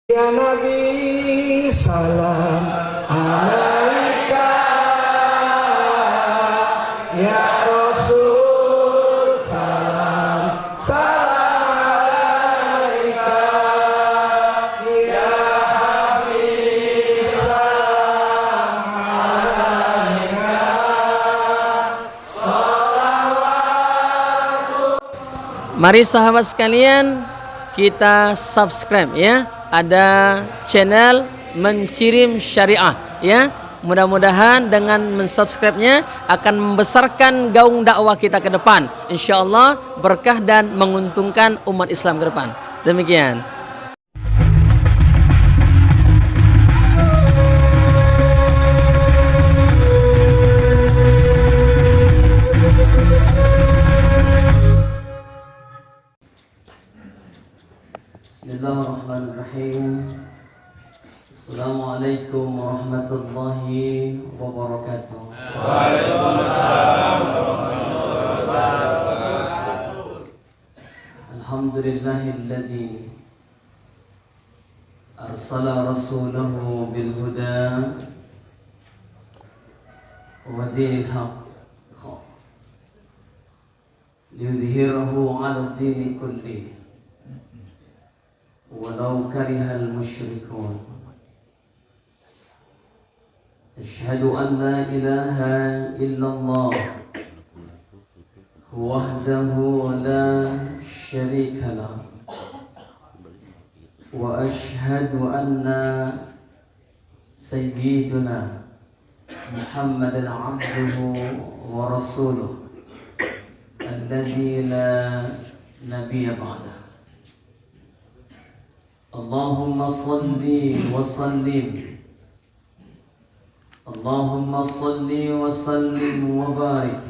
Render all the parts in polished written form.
Ya Nabi salam alaika, ya Rasul salam alaika, ya Habib salam alaika. Mari sahabat sekalian, kita subscribe ya. Ada channel Mencirim Syariah ya. Mudah-mudahan dengan mensubscribe-nya akan membesarkan gaung dakwah kita ke depan. Insyaallah berkah dan menguntungkan umat Islam ke depan. Demikian. Bismillahirrahmanirrahim. Assalamualaikum warahmatullahi wabarakatuh. Waalaikumsalam warahmatullahi wabarakatuh. Alhamdulillahilladzi arsala rasulahu bil huda wa dinil haqq liyudhhirahu 'ala ad-dini kullihi walau karihal musyrikun. Asyhadu an la ilaha illallah wahdahu la syarika lah, wa asyhadu anna sayyiduna Muhammadan abduhu wa rasuluh alladzi la nabiyya ba'dah. Allahumma salli wa sallim, Allahumma salli wa sallim wa barik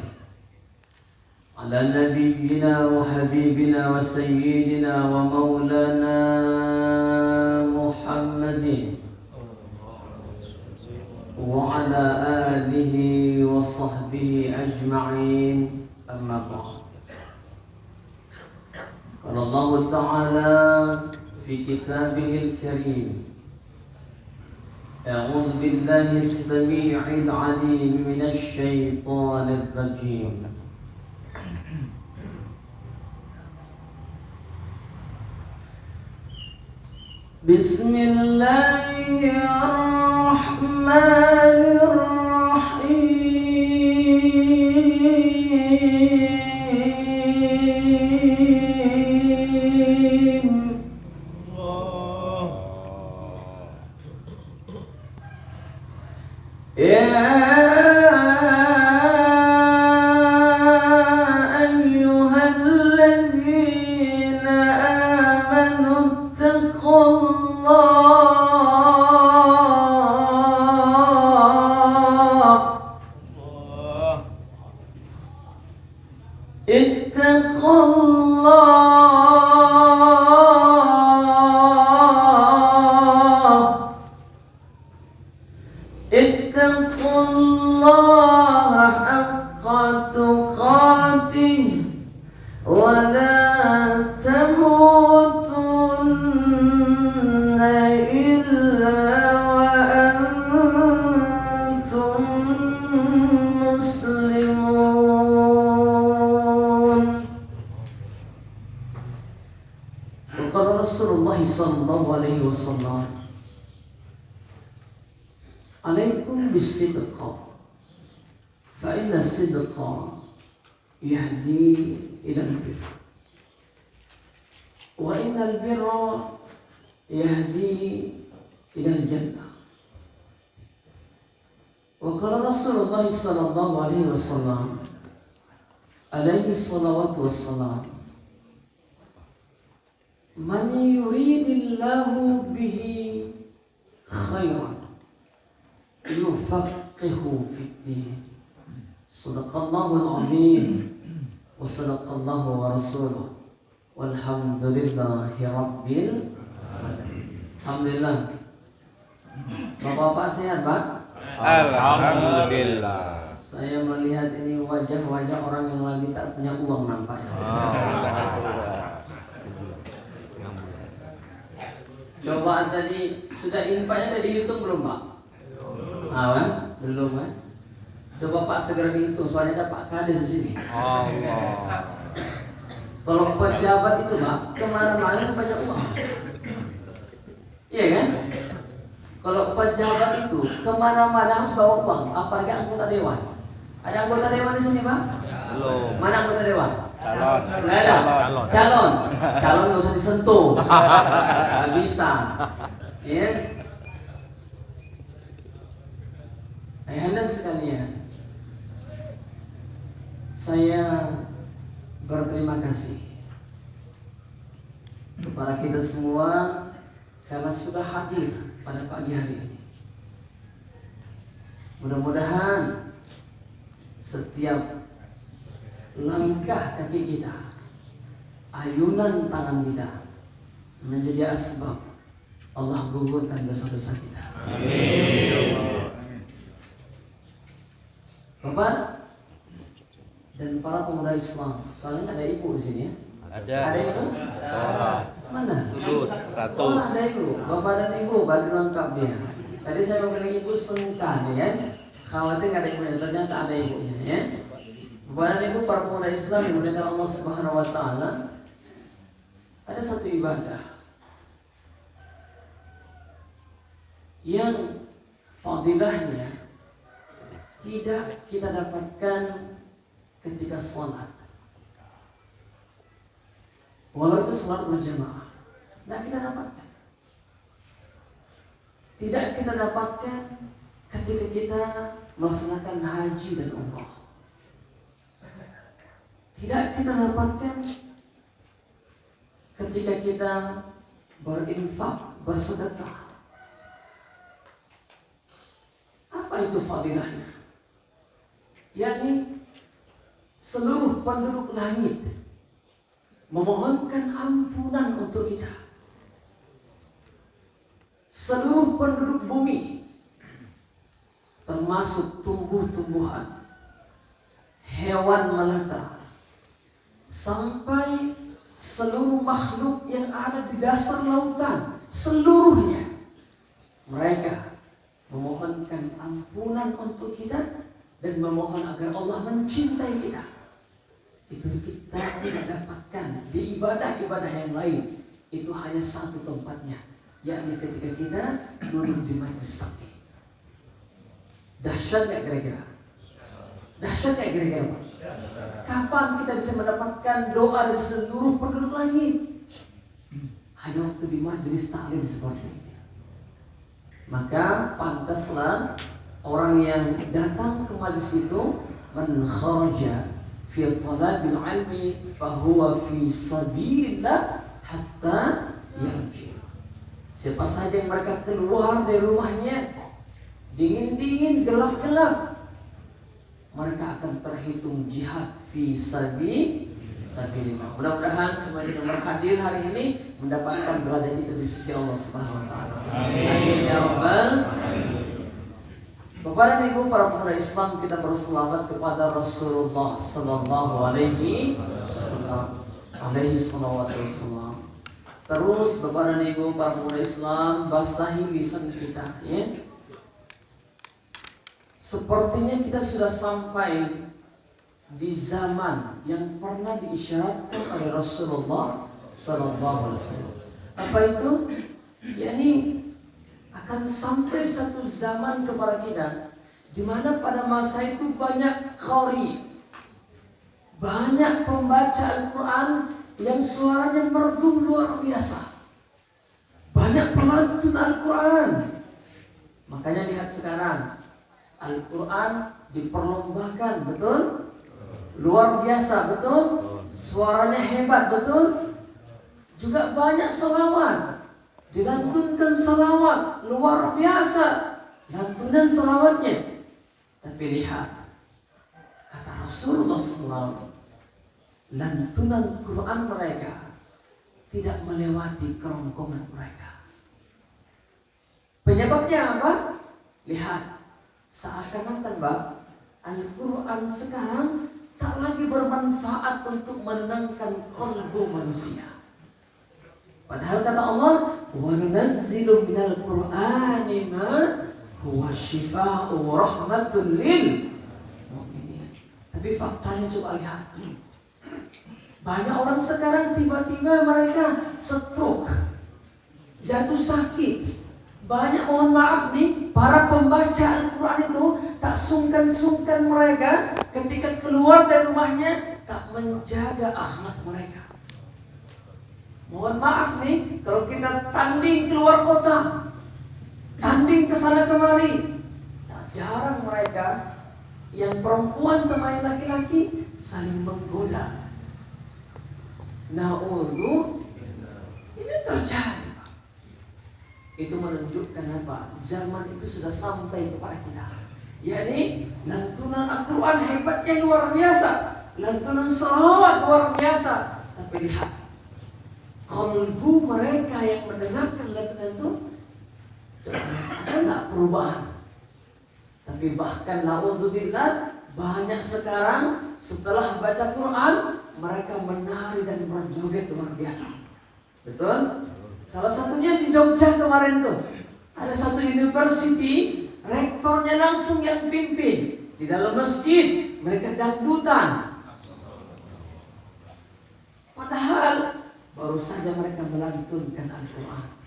ala nabiyyina wa habibina wa sayyidina wa maulana Muhammadin wa ala alihi wa sahbihi ajma'in, amma ba'd. Qala Allah Ta'ala في كتابه الكريم: أعوذ بالله السميع العليم من الشيطان الرجيم. بسم الله الرحمن الرحيم. Rasulullah sallallahu alaihi wasallam, alaikum bis-sidqa fa inna as-sidqa yahdi ila al-birr wa inna al-birra yahdi ila al-jannah. Wa qala Rasulullah sallallahu alaihi wasallam, alaihi salawatu wassalam, man yuridillahu bihi khairan yufaqihu fid-din. Sadaqallahul azim wa sadaqallahu wa rasuluh. Walhamdulillahi rabbil alamin. Alhamdulillah. Bapak-bapak sehat, Pak? Alhamdulillah. Saya melihat ini wajah-wajah orang yang lagi tak punya uang nampaknya. Cobaan tadi sudah infaknya udah dihitung belum Pak? Kan? Belum kan? Coba Pak segera dihitung, soalnya ada Pak Kades di sini. Allah. Kalau pejabat itu Pak, kemana-mana banyak uang. Iya kan? Kalau pejabat itu kemana-mana harus bawa uang, apalagi anggota dewan. Ada anggota dewan di sini Pak? Belum. Mana anggota dewan? Calon. Nggak ada. Calon nggak usah disentuh, nggak bisa. Ya. Ayahanda sekalian, saya berterima kasih kepada kita semua karena sudah hadir pada pagi hari ini. Mudah-mudahan setiap langkah kaki kita, ayunan tangan kita menjadi asbab Allah gugurkan dosa-dosa kita. Amin. Bapak dan para pemuda Islam, soalnya ada ibu di sini ya? Ada ibu? Mana? Satu. Oh, ada ibu. Bapak dan ibu berarti lengkap dia. Tadi saya bilang ibu sengkah ya. Khawatir nggak ada ibunya, ternyata ada ibunya ya. Bapak dan ibu para pemuda Islam yang dimuliakan Allah Subhanahu Wa Taala, ada satu ibadah yang fadilahnya tidak kita dapatkan ketika sholat. Walau itu sholat berjamaah, tidak kita dapatkan. Tidak kita dapatkan ketika kita melaksanakan haji dan umrah. Tidak kita dapatkan ketika kita berinfak, bersedekah. Apa itu fadilahnya? Yakni seluruh penduduk langit memohonkan ampunan untuk kita. Seluruh penduduk bumi, termasuk tumbuh-tumbuhan, hewan melata, sampai seluruh makhluk yang ada di dasar lautan, seluruhnya mereka memohonkan ampunan untuk kita dan memohon agar Allah mencintai kita. Itu kita tidak dapatkan di ibadah-ibadah yang lain. Itu hanya satu tempatnya, yakni ketika kita duduk di majelis taklim. Dahsyat gak kira-kira? Dahsyat gak kira-kira? Kapan kita bisa mendapatkan doa dari seluruh penduduk langit? Hanya waktu di majelis taklim seperti ini. Maka pantaslah orang yang datang ke majelis itu, man kharaja fi talabil ilmi fahuwa fi sabilillah hatta yarji. Siapa saja yang mereka keluar dari rumahnya dingin-dingin, gelap-gelap, mereka akan terhitung jihad fi sabilillah. Mudah-mudahan semuanya yang hadir hari ini mendapatkan derajat itu di sisi Allah Subhanahu wa taala. Amin ya rabbal alamin. Bapak dan Ibu para pemuda Islam, kita berselawat kepada Rasulullah sallallahu alaihi wasallam. Terus Bapak dan Ibu para pemuda Islam, basahi lisan kita ya. Sepertinya kita sudah sampai di zaman yang pernah diisyaratkan oleh Rasulullah sallallahu alaihi wasallam. Apa itu? yakni akan sampai satu zaman kepada kita di mana pada masa itu banyak qari, banyak pembaca Al-Quran yang suaranya merdu luar biasa, banyak pelantun Al-Quran. Makanya lihat sekarang Al-Quran diperlombakan, betul? Luar biasa, betul? Suaranya hebat, betul? Juga banyak selawat, dilantunkan selawat luar biasa, lantunan selawatnya. Tapi lihat kata Rasulullah SAW, lantunan Quran mereka tidak melewati kerongkongan mereka. Penyebabnya apa? Lihat, seakan-akan Al-Quran sekarang tak lagi bermanfaat untuk menenangkan kalbu manusia. Padahal kata Allah, wa nunazzilu minal Qur'ani ma huwa syifaa'u wa rahmatul lil mu'minin. Tapi faktanya coba lihat. Banyak orang sekarang tiba-tiba mereka stroke, jatuh sakit. Banyak, mohon maaf nih, para pembaca Al-Quran itu tak sungkan-sungkan mereka ketika keluar dari rumahnya tak menjaga akhlak mereka. Mohon maaf nih, kalau kita tanding keluar kota, tanding ke sana kemari, tak jarang mereka yang perempuan sama yang laki-laki saling menggoda. Na'udzu, ini terjadi. Itu menunjukkan apa? Zaman itu sudah sampai kepada kita. Yakni lantunan Al-Quran hebatnya luar biasa, lantunan salawat luar biasa. Tapi lihat, kalbu mereka yang mendengarkan lantunan itu, ada nggak perubahan? Tapi bahkan na'udzubillah, banyak sekarang setelah baca Quran mereka menari dan berjoget luar biasa. Betul? Salah satunya di Jogja kemarin tuh, ada satu university, rektornya langsung yang pimpin di dalam masjid, mereka dangdutan. Padahal baru saja mereka melantunkan Al-Quran.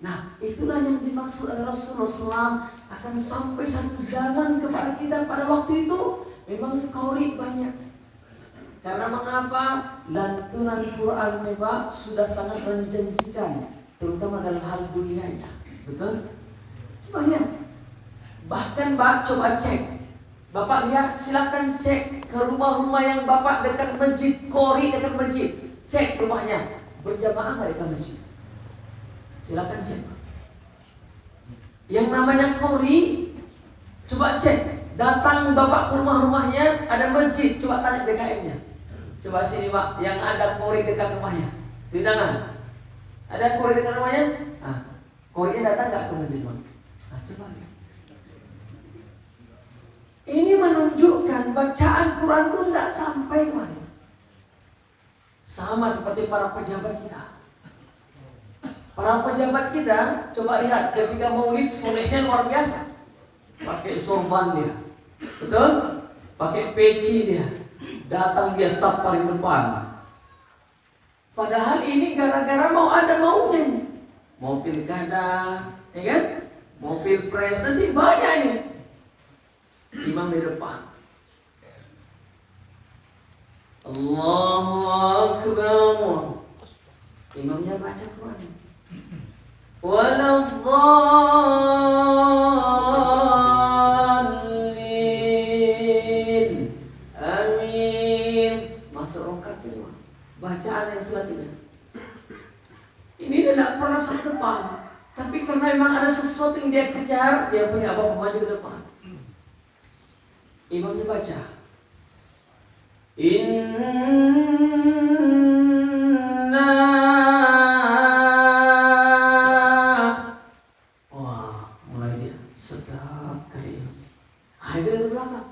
Nah, itulah yang dimaksud oleh Rasulullah SAW. Akan sampai satu zaman kepada kita pada waktu itu memang qori banyak. Karena mengapa? Lantunan Quran ini Pak sudah sangat menjanjikan, terutama dalam hal dunia. Betul? Coba lihat. Bahkan Pak coba cek. Bapak lihat, silakan cek ke rumah-rumah yang Bapak dekat masjid, qori dekat masjid. Cek rumahnya, berjamaah nggak dekat masjid? Silakan cek. Yang namanya qori, coba cek. Datang Bapak ke rumah-rumahnya, ada masjid, coba tanya BKM-nya. Coba sini Pak, yang ada qori dekat rumahnya. Di tangan. Ada qori dekat rumahnya? Qorinya datang nggak ke masjid Bang? Coba lihat. Ini menunjukkan bacaan Quran itu nggak sampai mana. Sama seperti para pejabat kita. Para pejabat kita, coba lihat ketika maulid solehnya luar biasa. Pakai sorban dia, betul? Pakai peci dia. Datang dia saf paling depan. Padahal ini gara-gara mau ada maunya, mau pilkada, ya kan? Mau pilpres, nanti banyak ini. Imam di depan. Allahu Akbar. Imamnya baca Quran. Waladdallin. Amin. Masuk rokat kedua. Bacaan yang selanjutnya. Ini tidak pernah sampai depan. Tapi karena memang ada sesuatu yang dia kejar, dia punya apa maju ke depan. Imamnya baca. Inna. Wah, mulai dia sedap kali ini. Akhirnya ke belakang.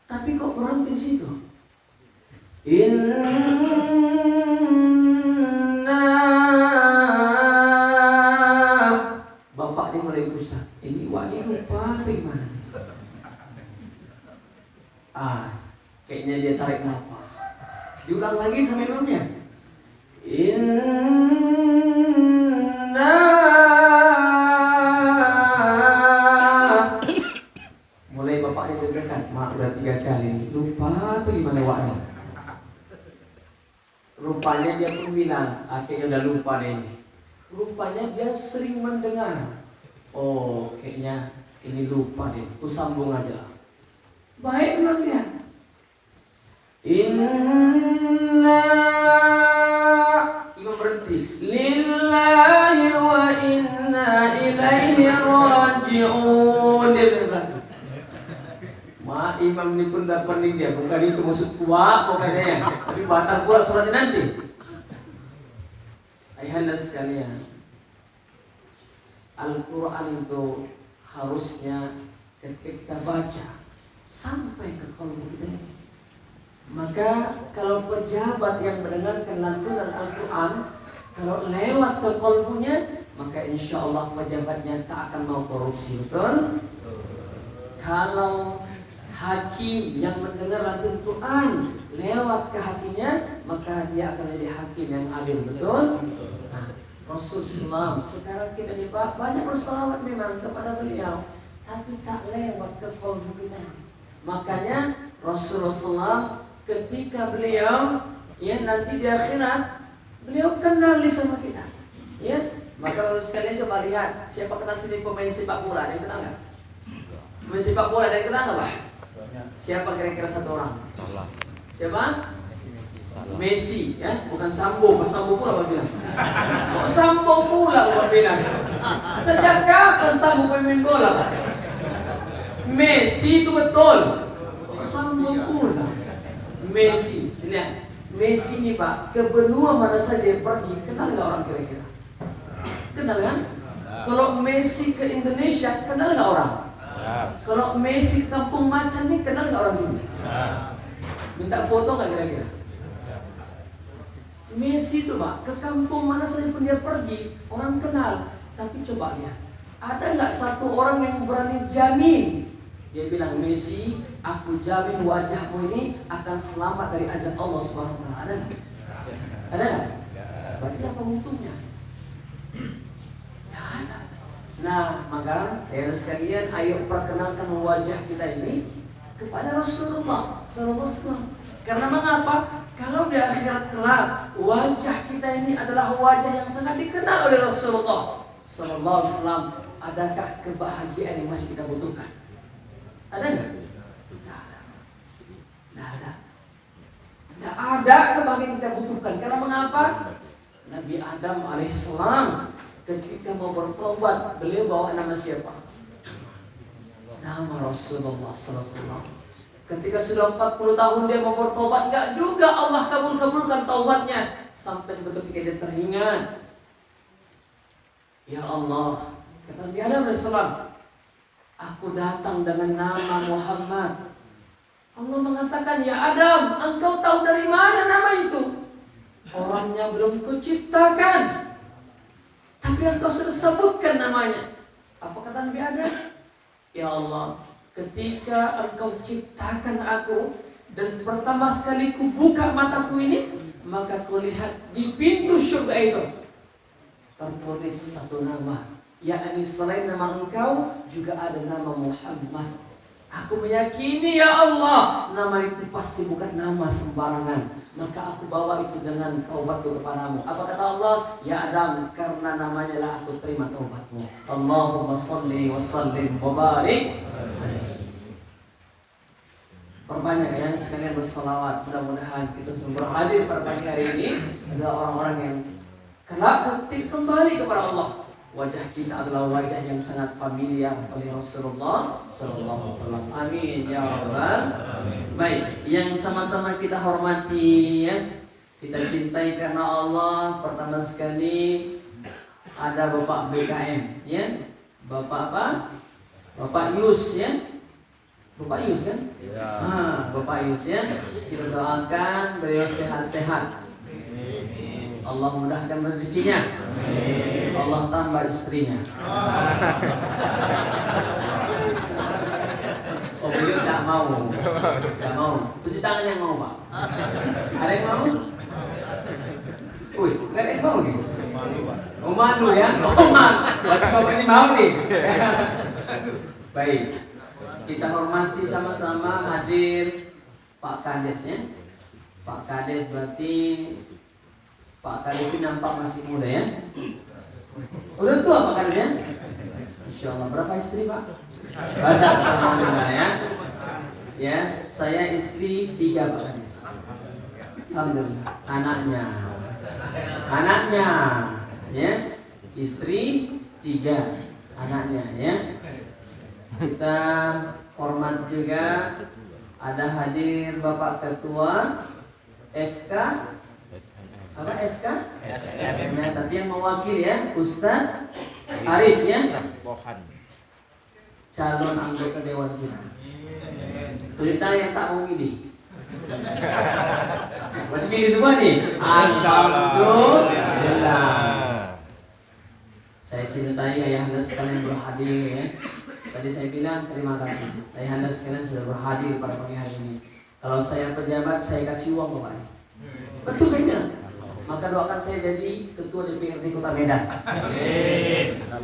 Tapi kok berhenti di situ? Bapak dia mulai berusaha. Ini wali lupa atau gimana? Kayaknya dia tarik nafas. Diulang lagi sama imamnya. Inna. Mulai bapak dia berdekat. Mak udah 3 kali nih. Lupa atau gimana waknya? Rupanya dia pun bilang, akhirnya udah lupa deh ini. Rupanya dia sering mendengar. Oh, kayaknya ini lupa deh. Aku sambung aja. Baik memang dia. Inna. Imam berhenti. Lillahi wa inna ilaihi raji'un. Ma imam ini pun dah pening dia. Bukan itu maksud kuat, bukan ya. Tapi batal pula salatnya nanti. Ayahanda sekalian, Al-Quran itu harusnya ketika kita baca sampai ke kalbu kita ini. Maka kalau pejabat yang mendengarkan lantunan Al-Quran, kalau lewat ke kolbunya, maka insya Allah pejabatnya tak akan mau korupsi, betul? Kalau hakim yang mendengar lantunan Quran lewat ke hatinya, maka dia akan menjadi hakim yang adil, betul? Nah, Rasulullah sekarang kita juga banyak berselawat memang kepada beliau, tapi tak lewat ke kolbu kita. Makanya Rasulullah ketika beliau nanti di akhirat, beliau kenal sama kita, ya. Maka sekalian coba lihat siapa kenal sini pemain sepak bola, ada yang kenal nggak? Pemain sepak bola ada yang kenal nggak, Pak? Siapa kira-kira satu orang? Siapa? Messi, ya, bukan Sambo. Pas Sambo pula Bapak bilang. Kok Sambo pula Bapak bilang? Sejak kapan Sambo pemain bola, Pak? Messi itu betul. Kok Sambo pula? Messi, lihat. Messi ini Pak, ke benua mana saja dia pergi, kenal nggak orang kira-kira? Kenal kan? Kalau Messi ke Indonesia, kenal nggak orang? Kalau Messi ke Kampung Macan nih, kenal nggak orang sini? Minta foto nggak kira-kira? Messi itu Pak, ke kampung mana saja pun dia pergi, orang kenal. Tapi coba lihat, ada nggak satu orang yang berani jamin? Dia bilang, Messi, aku jamin wajahmu ini akan selamat dari azab Allah Subhanahu wa taala. Ada nggak? Ada nggak? Berarti apa untungnya? Ya ada. Nah, maka ya sekalian, ayo perkenalkan wajah kita ini kepada Rasulullah sallallahu alaihi wasallam. Karena mengapa? Kalau di akhirat kelak wajah kita ini adalah wajah yang sangat dikenal oleh Rasulullah sallallahu alaihi wasallam, adakah kebahagiaan yang masih kita butuhkan? Ada nggak? Nggak ada. Nggak ada kebahagiaan yang kita butuhkan. Karena mengapa? Nabi Adam alaihissalam ketika mau bertobat, beliau bawa nama siapa? Nama Rasulullah sallallahu alaihi wasallam. Ketika sudah 40 tahun dia mau bertobat, nggak juga Allah kabulkan taubatnya. Sampai suatu ketika dia teringat, ya Allah, kata Nabi Adam alaihissalam, aku datang dengan nama Muhammad. Allah mengatakan, ya Adam, engkau tahu dari mana nama itu? Orangnya belum kuciptakan, tapi engkau sudah sebutkan namanya. Apa kata Nabi Adam? Ya Allah, ketika engkau ciptakan aku dan pertama sekali ku buka mataku ini, maka kulihat di pintu surga itu tertulis satu nama, yakni selain nama engkau juga ada nama Muhammad. Aku meyakini ya Allah, nama itu pasti bukan nama sembarangan. Maka aku bawa itu dengan taubatku kepadamu. Apa kata Allah? Ya Adam, karena namanya lah aku terima taubatmu. Allahumma salli wa sallim wa barik. Perbanyak ya sekalian bersalawat. Mudah-mudahan kita semua hadir pada pagi hari ini adalah orang-orang yang kelak kembali kepada Allah. Wajah kita adalah wajah yang sangat familiar oleh Rasulullah sallallahu alaihi wasallam. Amin ya rabbal. Baik, yang sama-sama kita hormati ya, kita cintai karena Allah. Pertama sekali ada Bapak BKM ya. Bapak apa? Bapak Yus ya. Bapak Yus kan? Ya. Bapak Yus ya. Kita doakan beliau sehat-sehat. Allah mudahkan rezekinya. Allah tambah istrinya. Oh, beliau tidak mau. Tidak mau. Tunjuk tangan yang mau, Pak. Ada yang mau? Wih, nggak ada yang mau nih. Oh, malu ya? Oh, malu. Berarti Bapak ini mau nih. Baik. Kita hormati sama-sama hadir Pak Kades ya. Pak Kades berarti Pak Kades ini nampak masih muda ya. Udah tua Pak Kades ya? Insya Allah. Berapa istri Pak? Bahasa Alhamdulillah ya. Ya, saya istri 3 Pak Kades. Alhamdulillah. Anaknya ya. Istri 3 anaknya ya. Kita hormat juga ada hadir Bapak Ketua FK apa FK? SM ya, tapi yang mewakili ya Ustadz Arif ya, calon anggota Dewan kita. Cerita yang tak mau milih. Berarti pilih semua nih. Alhamdulillah. Saya cintai ayahanda sekalian berhadir ya. Tadi saya bilang terima kasih. Ayahanda sekalian sudah berhadir pada pagi hari ini. Kalau saya pejabat, saya kasih uang Bapak. Betul saya bilang. Maka doakan saya jadi ketua DPRD Kota Medan.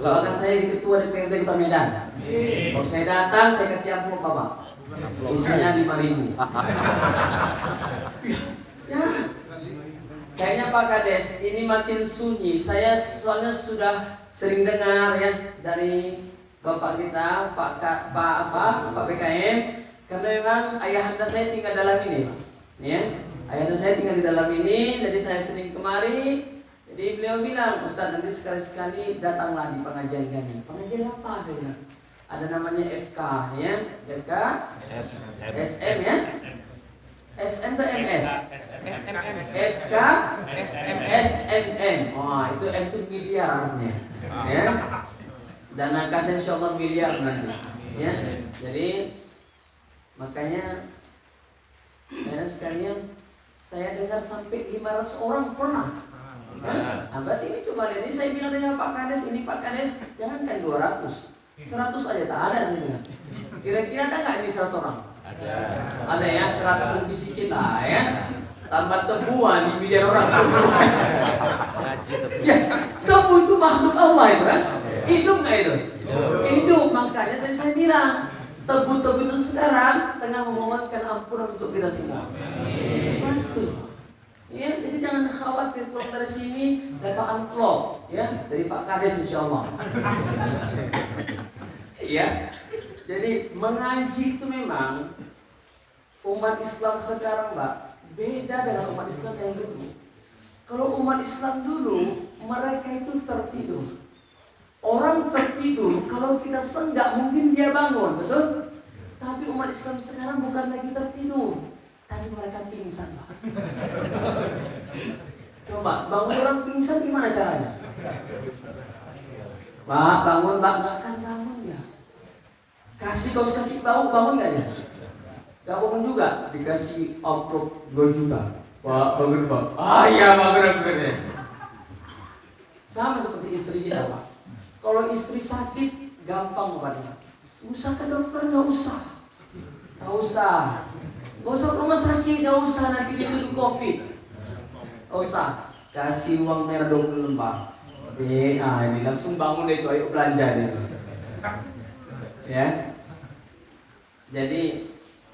Doakan saya jadi ketua DPRD Kota Medan. Kalau saya datang, saya kasih amplop Bapak. Isinya 5.000. Ya. Kayaknya Pak Kades ini makin sunyi. Saya soalnya sudah sering dengar ya dari Bapak kita, Pak PKM, karena memang ayahanda saya tinggal dalam ini, ya. Ayahanda saya tinggal di dalam ini, jadi saya sering kemari. Jadi beliau bilang, Ustaz nanti sekali-sekali datanglah di pengajian kami. Pengajian apa? Saya bilang. Ada namanya FK, ya, FK, SM ya, SM atau MS, FK, SMM. Wah itu M itu miliar artinya, ya. Dana kas insya Allah miliar nanti, ya. Jadi makanya sekalian saya dengar sampai 500 orang pernah. Nah, berarti ini coba lihat. Ini saya bilang dengan Pak Kades, ini Pak Kades jangankan 200, 100 aja tak ada saya bilang. Kira-kira ada nggak ini 100 orang? Ada ya, 100 lebih sedikit lah ya. Tambah tebuan di miliar orang tebuan. Ya, tebu itu makhluk Allah itu kan? Hidup nggak itu? Hidup. Makanya tadi saya bilang tebu-tebu itu sekarang tengah memohonkan ampunan untuk kita semua. Betul. Ya, jadi jangan khawatir kalau dari sini dapat amplop ya dari Pak Kades insya Allah. Ya, jadi mengaji itu memang umat Islam sekarang Mbak beda dengan umat Islam yang dulu. Kalau umat Islam dulu mereka itu tertidur. Orang tertidur, kalau kita senggak mungkin dia bangun, betul? Tapi umat Islam sekarang bukan lagi tertidur, tapi mereka pingsan, Pak. Coba bangun orang pingsan gimana caranya? Pak, bangun, Pak, nggak akan bangun ya. Kasih kaos kaki bau, bangun nggak ya? Nggak bangun juga, dikasih amplop 2 juta. Pak, bangun Pak. Ah iya, bangun. Sama seperti istri kita, Pak. Kalau istri sakit, gampang obatnya. Usah ke dokter, nggak usah. Nggak usah ke rumah sakit, nggak usah nanti dituduh COVID. Nggak usah. Kasih uang merah 20 lembar. Ini langsung bangun deh itu, ayo belanja deh. Ya. Jadi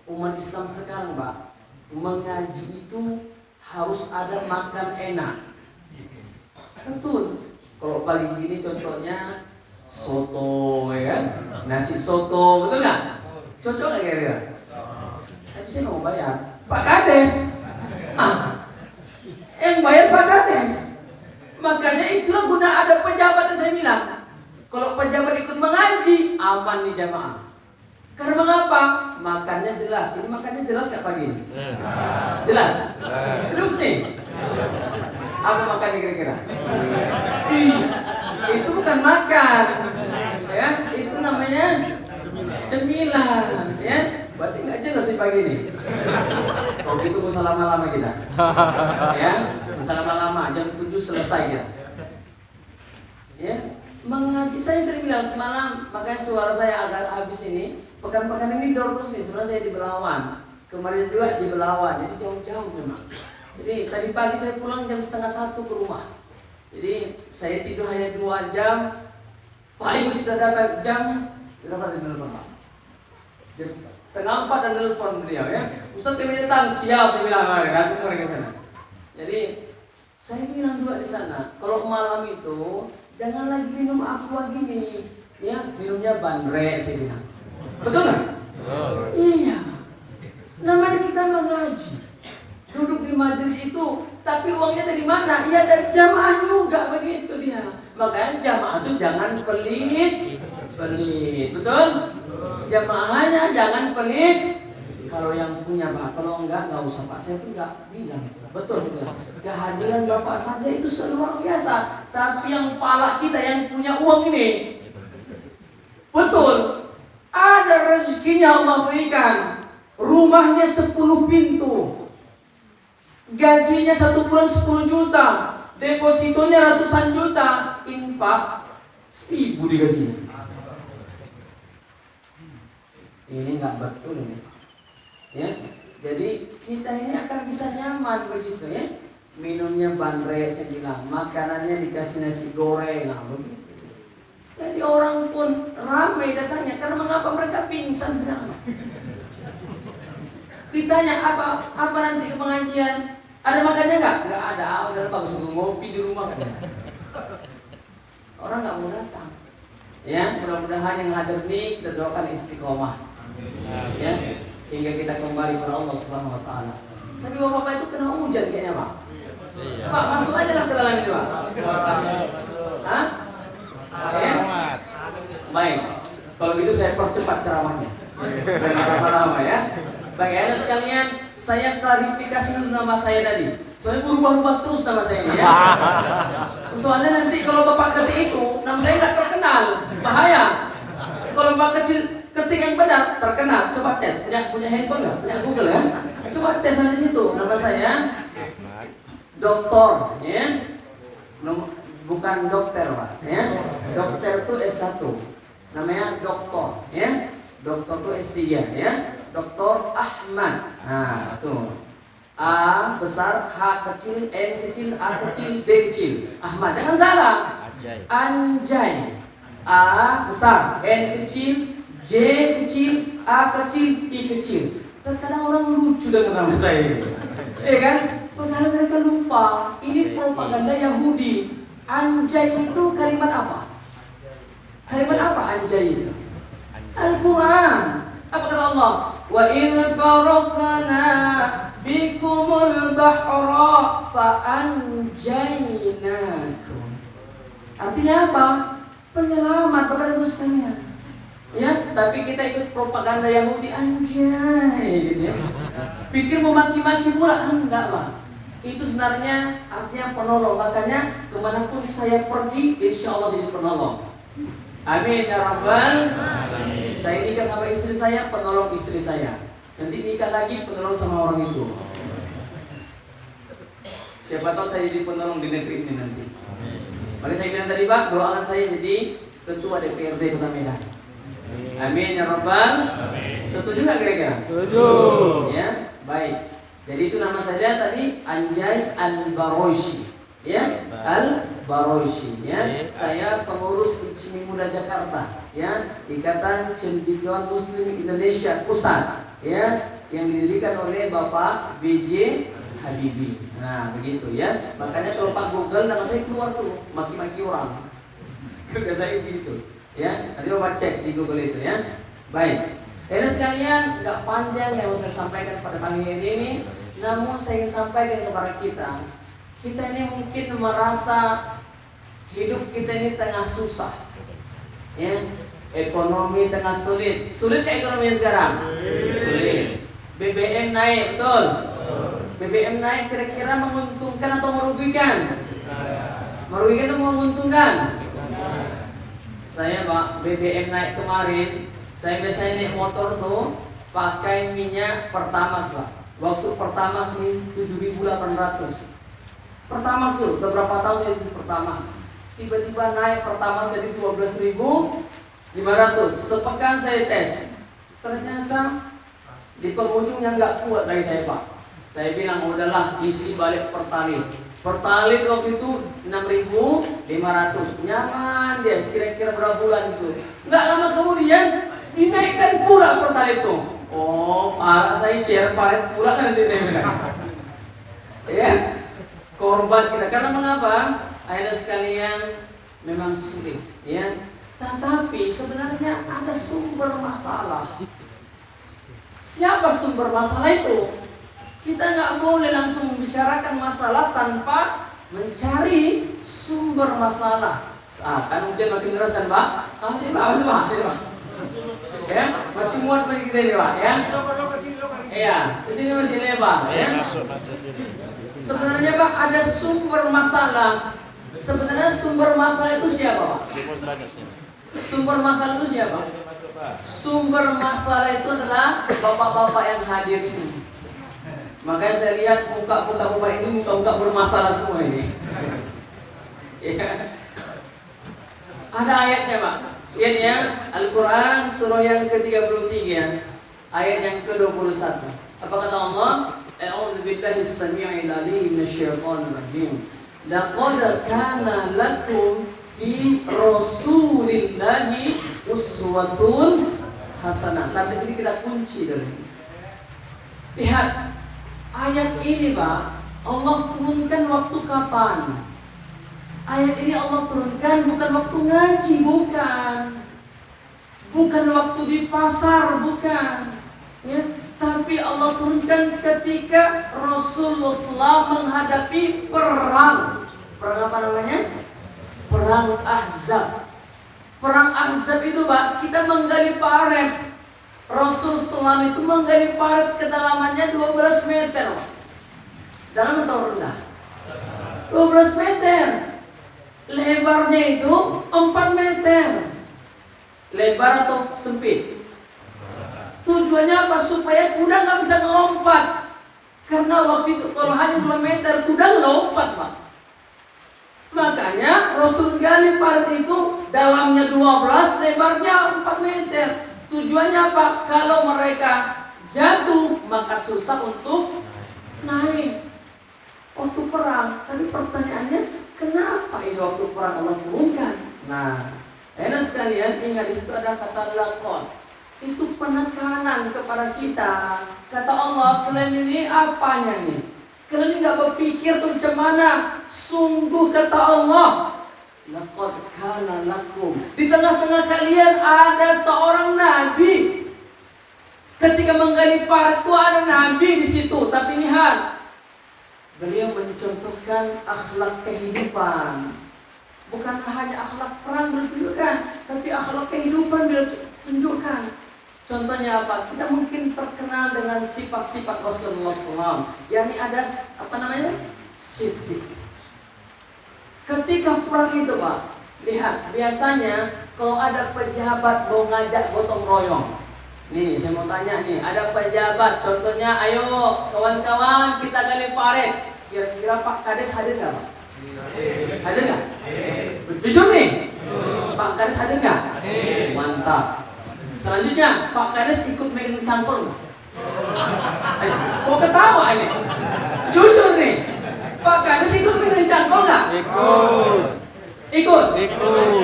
umat Islam sekarang, Pak, mengaji itu harus ada makan enak. Betul. Kalau pagi gini contohnya soto, ya kan? Nasi soto, betul nggak? Cocok nggak kira-kira? Tapi saya mau bayar Pak Kades. Yang bayar Pak Kades. Makanya itulah guna ada pejabat yang saya bilang. Kalau pejabat ikut mengaji, aman di jamaah. Karena mengapa? Makannya jelas. Ini makannya jelas nggak pagi ini? Jelas. Serius nih. Apa makannya kira-kira? Itu bukan makan, ya. Itu namanya cemilan, ya. Berarti nggak jelas sih pagi ini. Kalau gitu nggak usah lama-lama kita, ya. Nggak usah lama-lama. Jam 7 selesai kita. Ya. Mengaji, saya sering bilang semalam, makanya suara saya agak habis ini. Pekan-pekan ini door terus nih. Sebenarnya saya di Belawan, kemarin juga di Belawan, jadi jauh-jauh memang. Jadi tadi pagi saya pulang jam 12:30 ke rumah. Jadi saya tidur hanya 2 jam. Pak Ibu sudah datang jam berapa tadi telepon Pak? Jam 3:30 dan telepon beliau ya. Ustaz kami datang, siap saya bilang, datang mereka sana. Jadi saya bilang juga di sana, kalau malam itu jangan lagi minum aqua gini, ya minumnya bandrek saya bilang. Betul nggak? Iya. Namanya kita mengaji. Duduk di majelis itu, tapi uangnya dari mana? Ya dari jamaah juga begitu dia. Makanya jamaah itu jangan pelit, betul? Jamaahnya jangan pelit. Kalau yang punya Pak, kalau enggak usah Pak. Saya pun enggak bilang itu. Betul. Kehadiran Bapak saja itu sudah luar biasa. Tapi yang pala kita yang punya uang ini, betul. Ada rezekinya Allah berikan. rumahnya 10 pintu, gajinya 1 bulan 10 juta, depositonya ratusan juta, infak 1000 dikasih. Ini nggak betul ini, ya. Jadi kita ini akan bisa nyaman begitu ya. Minumnya bandrek saya bilang, makanannya dikasih nasi goreng, nah begitu. Jadi orang pun ramai datangnya karena mengapa mereka pingsan sekarang. Ditanya apa nanti ke pengajian, ada makannya nggak? Nggak ada, udah bagus ngopi di rumah. Orang nggak mau datang. Ya, mudah-mudahan yang hadir nih kita doakan istiqomah. Ya, hingga kita kembali kepada Allah Subhanahu Wa Taala. Tapi bapak itu kena hujan kayaknya pak. Pak masuk aja dalam kedalam ini pak. Hah? Ya? Baik. Kalau gitu saya percepat ceramahnya. Dan lama-lama ya. Baik, anak sekalian, saya klarifikasi dulu nama saya tadi. Soalnya berubah-ubah terus nama saya ini ya. Soalnya nanti kalau bapak ketik itu, nama saya nggak terkenal, bahaya. Kalau bapak kecil ketik yang benar terkenal, coba tes. Punya handphone nggak? Punya Google kan? Coba tes di situ. Nama saya Doktor, ya. Bukan dokter pak, ya. Dokter itu S1, namanya doktor, ya. Doktor itu S3, ya. Doktor Ahmad. Nah, tuh. A besar, H kecil, M kecil, A kecil, D kecil. Ahmad, jangan salah. Anjay. A besar, N kecil, J kecil, A kecil, I kecil. Terkadang orang lucu dengan nama saya. Ya kan? Padahal mereka lupa. Ini propaganda Yahudi. Anjay itu kalimat apa? Kalimat apa anjay itu? Al-Quran. Apa kata Allah? Wa idh faraqna bikumul bahra fa anjaynakum. Artinya apa? Penyelamat kepada muslimnya. Ya, tapi kita ikut propaganda Yahudi anjay gitu ya. Pikir memaki-maki pula, enggak lah. Itu sebenarnya artinya penolong. Makanya kemanapun saya pergi, insya Allah jadi penolong. Amin ya Rabbal Alamin. Saya nikah sama istri saya, penolong istri saya. Nanti nikah lagi, penolong sama orang itu. Siapa tahu saya jadi penolong di negeri ini nanti. Makanya saya bilang tadi Pak, doakan saya jadi ketua DPRD Kota Medan. Amin ya Rabbal Alamin. Setuju nggak kira-kira? Setuju. Ya, baik. Jadi itu nama saya tadi Anjay Al-Baroisi. Ya, Al-Baroisi. Ya, saya pengurus Ijmi Muda Jakarta. Ya, Ikatan Cendekiawan Muslim Indonesia Pusat. Ya, yang didirikan oleh Bapak B.J. Habibie. Nah, begitu ya. Makanya kalau Pak Google nama saya keluar tuh maki-maki orang. Kerja saya begitu. Ya, tadi Bapak cek di Google itu ya. Baik. Jadi sekalian, nggak panjang yang saya sampaikan pada pagi ini, namun saya ingin sampaikan kepada kita ini mungkin merasa hidup kita ini tengah susah, ya, ekonomi tengah sulit ke ekonomi sekarang? Sulit. BBM naik, betul? BBM naik kira-kira menguntungkan atau merugikan? Merugikan atau menguntungkan? Saya Pak, BBM naik kemarin. Saya biasanya naik motor tuh pakai minyak Pertamax Pak. Waktu Pertamax ini 7.800. Pertamax tuh, udah berapa tahun saya itu Pertamax. Tiba-tiba naik Pertamax jadi 12.500. Sepekan saya tes. Ternyata di pengunjung yang nggak kuat dari saya Pak. Saya bilang udahlah isi balik Pertalite. Pertalite waktu itu 6.500. Nyaman dia, kira-kira berapa bulan itu. Nggak lama kemudian dinaikkan pula Pertalite itu. Oh, saya share palet pula kan nanti dia bilang. Ya, korban kita. Karena mengapa? Akhirnya sekalian memang sulit, ya. Tetapi sebenarnya ada sumber masalah. Siapa sumber masalah itu? Kita nggak boleh langsung membicarakan masalah tanpa mencari sumber masalah. Kan hujan makin deras kan Pak? Masih Pak. Ya, masih muat bagi kita ini Pak, ya. Iya, di sini masih lebar, ya. Sebenarnya Pak ada sumber masalah. Sebenarnya sumber masalah itu siapa Pak? Sumber masalah itu siapa? Sumber masalah itu adalah bapak-bapak yang hadir ini. Makanya saya lihat muka-muka bapak ini muka-muka bermasalah semua ini. Ya. Ada ayatnya Pak. Lihat ya, Al-Quran surah yang ke-33 ayat yang ke-21. Apa kata Allah? A'udzu billahi as-sami'il 'alim minasyaitonir rajim. Laqad kana lakum fi rasulillahi uswatun hasanah. Sampai sini kita kunci dari ini. Lihat ayat ini Pak, Allah turunkan waktu kapan? Ayat ini Allah turunkan bukan waktu ngaji, bukan waktu di pasar, bukan, ya. Tapi Allah turunkan ketika Rasulullah SAW menghadapi perang. Perang apa namanya? Perang Ahzab. Perang Ahzab itu Pak, kita menggali paret. Rasul SAW itu menggali paret kedalamannya 12 meter. Dalam atau rendah? 12 meter. Lebarnya itu 4 meter. Lebar atau sempit? Tujuannya apa? Supaya kuda nggak bisa melompat. Karena waktu itu kalau hanya 2 meter kuda melompat Pak. Makanya Rasul gali paret itu dalamnya 12, lebarnya 4 meter. Tujuannya apa? Kalau mereka jatuh maka susah untuk naik. Waktu perang. Tapi pertanyaannya, kenapa ini waktu perang Allah turunkan? Nah, enak sekalian, ingat di situ ada kata lakon. Itu penekanan kepada kita. Kata Allah, kalian ini apanya nih? Kalian nggak berpikir tuh macam mana? Sungguh kata Allah, laqad kana lakum. Di tengah-tengah kalian ada seorang nabi. Ketika menggali paret itu ada nabi di situ. Tapi lihat, beliau mencontohkan akhlak kehidupan. Bukan hanya akhlak perang beliau tunjukkan, tapi akhlak kehidupan beliau tunjukkan. Contohnya apa? Kita mungkin terkenal dengan sifat-sifat Rasulullah SAW. Yang ini ada apa namanya? Siddiq. Ketika perang itu Pak, lihat biasanya kalau ada pejabat mau ngajak gotong royong. Nih saya mau tanya nih, ada pejabat, contohnya ayo kawan-kawan kita gali paret. Kira-kira Pak Kades hadir nggak Pak? Hadir nggak? Jujur nih, Pak Kades hadir nggak? Mantap. Selanjutnya Pak Kades ikut megang cangkul nggak? Kok ketawa ini? Jujur nih, Pak Kades ikut megang cangkul nggak? Ikut.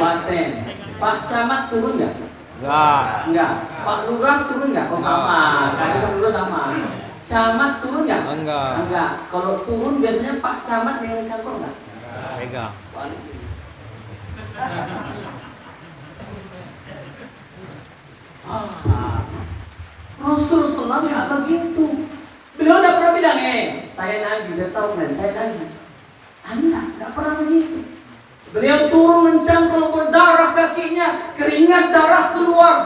Paten. Pak Camat turun nggak? Enggak. Pak Lurah turun nggak? Oh sama. Kades sama Lurah sama. Camat turun nggak? Enggak. Kalau turun biasanya Pak Camat megang cangkul nggak? Pegang. Rasul SAW nggak begitu. Beliau udah pernah bilang, saya nabi, udah tahu kan, saya nabi. Anda nggak pernah begitu. Beliau turun mencangkul berdarah kakinya, keringat darah keluar.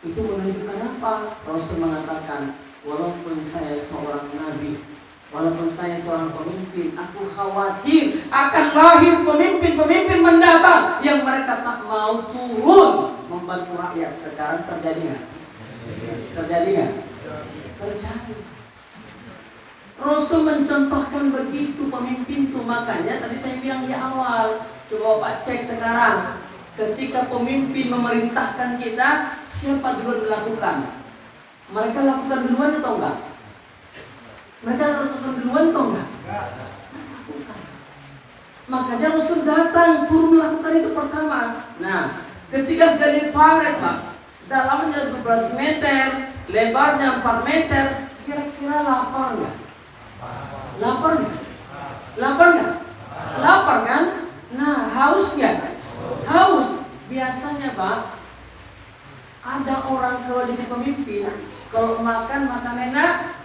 Itu menunjukkan apa? Rasul mengatakan, walaupun saya seorang nabi, walaupun saya seorang pemimpin, aku khawatir akan lahir pemimpin-pemimpin mendatang yang mereka tak mau turun membantu rakyat. Sekarang terjadi nggak? Terjadi nggak? Terjadi. Rasul mencontohkan begitu pemimpin itu. Makanya tadi saya bilang di awal, coba Pak cek sekarang, ketika pemimpin memerintahkan kita, siapa duluan melakukan? Mereka lakukan duluan atau enggak? Mereka lakukan duluan atau enggak? Makanya Rasul datang turun melakukan itu pertama. Nah, ketika gali paret Pak, dalamnya 12 meter, lebarnya 4 meter, kira-kira lapar nggak? Lapar nggak? Lapar nggak? Lapar kan? Nah, haus nggak? Haus. Biasanya Pak, ada orang kalau jadi pemimpin, kalau makan enak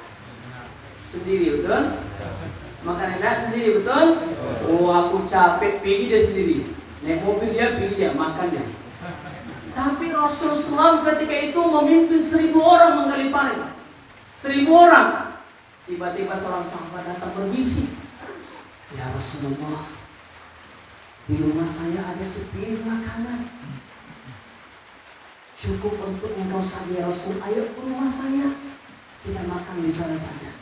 sendiri, betul? Makan enak sendiri, betul? Oh, aku capek, pergi dia sendiri. Naik mobil dia, pergi dia, makan dia. Tapi Rasul SAW ketika itu memimpin 1000 orang menggali paret. 1000 orang. Tiba-tiba seorang sahabat datang berbisik, ya Rasulullah, di rumah saya ada sepiring makanan. cukup untuk engkau saja ya Rasul, ayo ke rumah saya, kita makan di sana saja.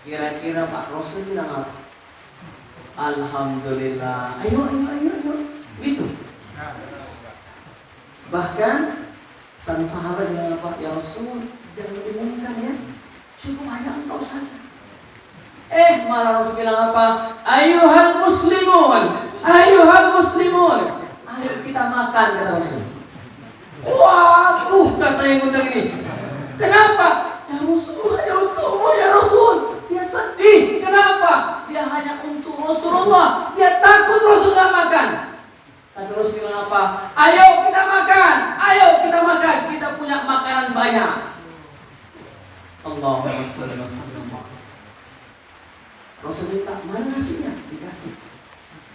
Kira-kira Pak Rasul bilang apa? Alhamdulillah, ayo. Gitu. Bahkan sang sahabat bilang apa? Ya Rasul, jangan diumumkan ya, cukup hanya engkau saja. Malah Rasul bilang apa? Ayuhal muslimun, ayo kita makan, kata Rasul. Waduh, kata yang undang ini, kenapa? Ya Rasul, hanya untukmu ya Rasul. Dia sedih, kenapa? Dia hanya untuk Rasulullah, dia takut Rasul gak makan. Tapi Rasul bilang apa? Ayo kita makan, kita punya makanan banyak. Allahumma shalli wa sallim. Rasul minta, mana nasinya? Dikasih.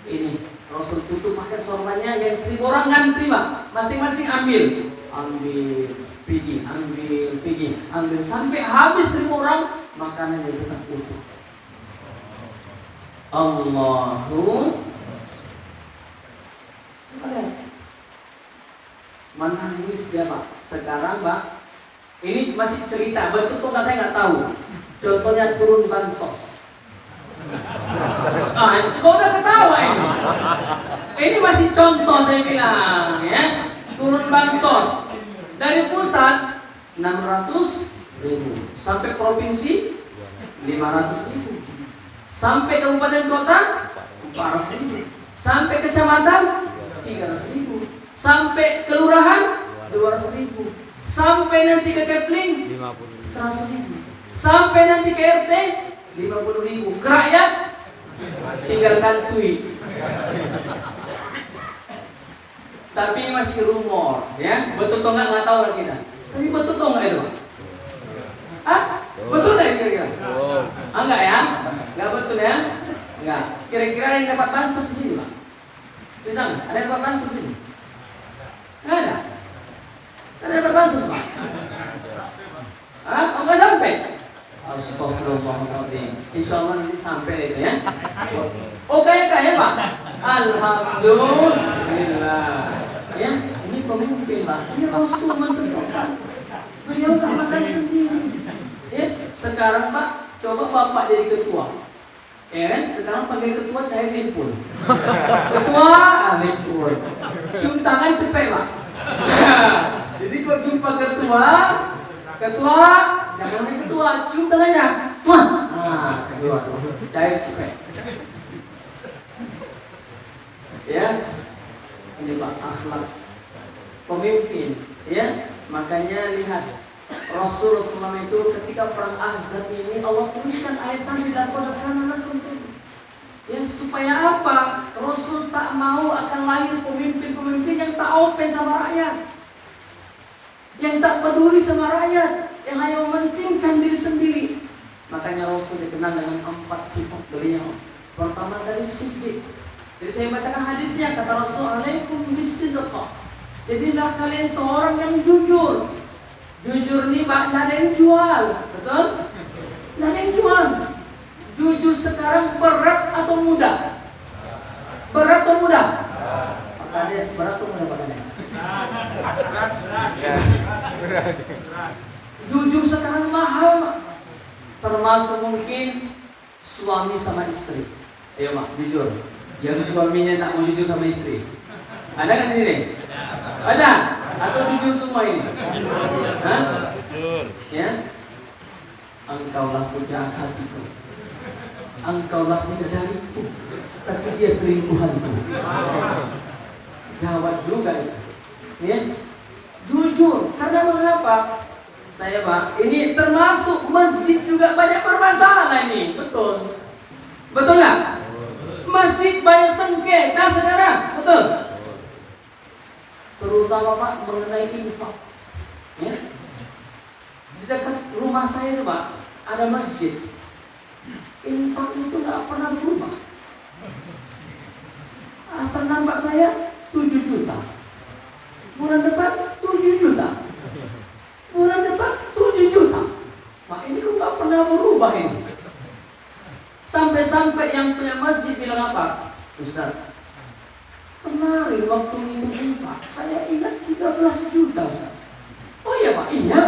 Ini Rasul tutup pakai sorbannya, yang 1000 orang kan terima, masing-masing ambil, pergi, ambil sampai habis 1000 orang, makanannya tetap utuh. Allahu menangis dia Pak. Sekarang Pak, ini masih cerita, betul tuh saya nggak tahu. Contohnya turun bansos. Kau udah ketawa ini. Ini masih contoh saya bilang ya. Turun bansos dari pusat 600.000 sampai provinsi 500.000, sampai kabupaten kota 400.000, sampai kecamatan 300.000, sampai kelurahan 200.000, sampai nanti ke Kepling 100.000, sampai nanti ke RT 50.000, ke rakyat tinggal kantui. Tapi ini masih rumor, ya. Betul atau nggak tahu lagi kita. Tapi betul atau nggak itu? Betul nggak kira-kira? Enggak ya? Nggak betul ya? Enggak. Kira-kira yang dapat bansos di sini Pak? Tidak nggak? Ada yang dapat bansos ini? Nggak ada. Ada yang dapat bansos Pak? Nggak sampai? Astagfirullahaladzim. Insya Allah nanti sampai itu ya. Oh kaya Pak. Alhamdulillah. Ya, ini pemimpin Pak. Ini Rasul mencontohkan. Beliau tak makan sendiri. Ya, sekarang Pak, coba Bapak jadi ketua. Ya kan? Sekarang panggil ketua saya limpul. Ketua, limpul. Cium tangan cepet Pak. Jadi kalau jumpa ketua, jangan hanya ketua, cium tangannya. Ketua, cair cepet. Ya, ini Pak akhlak pemimpin. Ya, makanya lihat Rasul SAW itu ketika perang Ahzab ini Allah turunkan ayat tadi ya, supaya apa? Rasul tak mau akan lahir pemimpin-pemimpin yang tak open sama rakyat, yang tak peduli sama rakyat, yang hanya mementingkan diri sendiri. Makanya Rasul dikenal dengan 4 sifat beliau. Pertama dari siddiq. Jadi saya bacakan hadisnya, kata Rasul, alaikum bisidqa. Jadilah kalian seorang yang jujur. Jujur nih Pak, nggak ada yang jual, betul? Nggak ada yang jual. Jujur sekarang berat atau mudah? Berat atau mudah? Pak Kades, berat atau mudah Pak Kades? Jujur sekarang mahal, termasuk mungkin suami sama istri. Ayo Mak, jujur. Yang suaminya tak mau jujur sama istri, ada kan di sini? Ada? Atau jujur semua ini? Hah? Ya? Engkaulah pujaan hatiku, engkaulah bidadariku, tapi dia selingkuhanku. Gawat juga itu. Ya? Jujur, karena mengapa? Saya Pak, ini termasuk masjid juga banyak bermasalah ini, betul? Betul nggak? Masjid banyak sengketa sekarang, betul? Terutama Pak mengenai infak. Ya? Di dekat rumah saya itu Pak ada masjid. Infak itu nggak pernah berubah. Asal nampak saya 7 juta. Bulan depan 7 juta. Bulan depan 7 juta. Pak ini kok nggak pernah berubah ini. Sampai-sampai yang punya masjid bilang apa? Ustaz, kemarin waktu itu infak, saya ingat 13 juta Ustaz. Iya.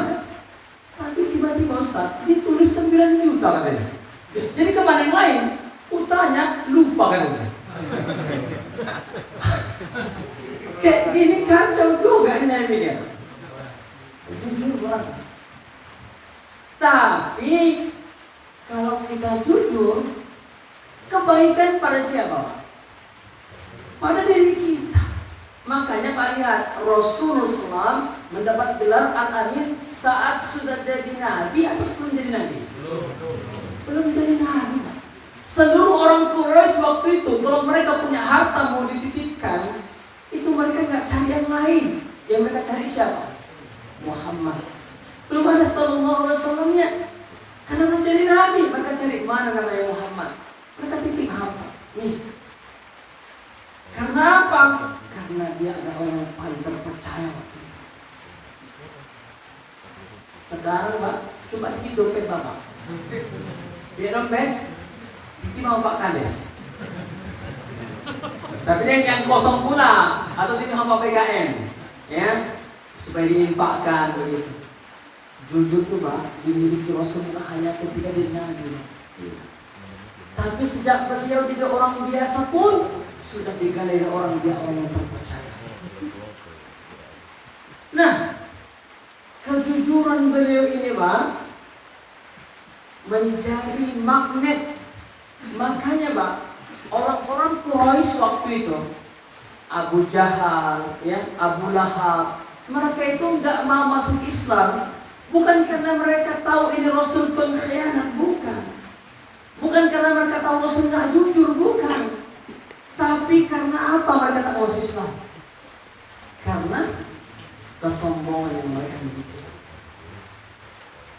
Tapi tiba-tiba Ustaz, ditulis 9 juta katanya. Jadi kemana yang lain? Utanya lupa katanya. Kayak gini kacau juga ini media. Jujur banget. Tapi kalau kita jujur, kebaikan pada siapa? Pada diri kita. Makanya Pak lihat, Rasulullah SAW mendapat gelar Al-Amin saat sudah jadi Nabi atau sebelum jadi Nabi? Belum jadi Nabi. Seluruh orang Quraisy waktu itu, kalau mereka punya harta mau dititipkan, itu mereka nggak cari yang lain. Yang mereka cari siapa? Muhammad. Belum ada sallallahu alaihi wasallamnya. Karena belum jadi Nabi, mereka cari mana namanya Muhammad. Mereka titip harta. Nih. Karena apa? Karena dia adalah orang yang paling terpercaya waktu itu. Sekarang Pak, coba titip dompet Bapak. Dia dompet, titip sama Pak Kades. Tapi yang kosong pula, atau titip sama PKM, ya, supaya diimpakkan begitu. Jujur tuh Pak, dimiliki Rasul bukan hanya ketika dia Nabi. Tapi sejak beliau jadi orang biasa pun sudah digaleri orang dia orang yang terpercaya. Nah, kejujuran beliau ini Pak menjadi magnet. Makanya Pak, orang-orang Quraisy waktu itu, Abu Jahal, ya, Abu Lahab, mereka itu enggak mau masuk Islam. Bukan karena mereka tahu ini Rasul pengkhianat, bukan. Bukan karena mereka tahu Rasul nggak jujur, bukan. Tapi karena apa mereka tak masuk Islam? Karena kesombongan yang mereka miliki.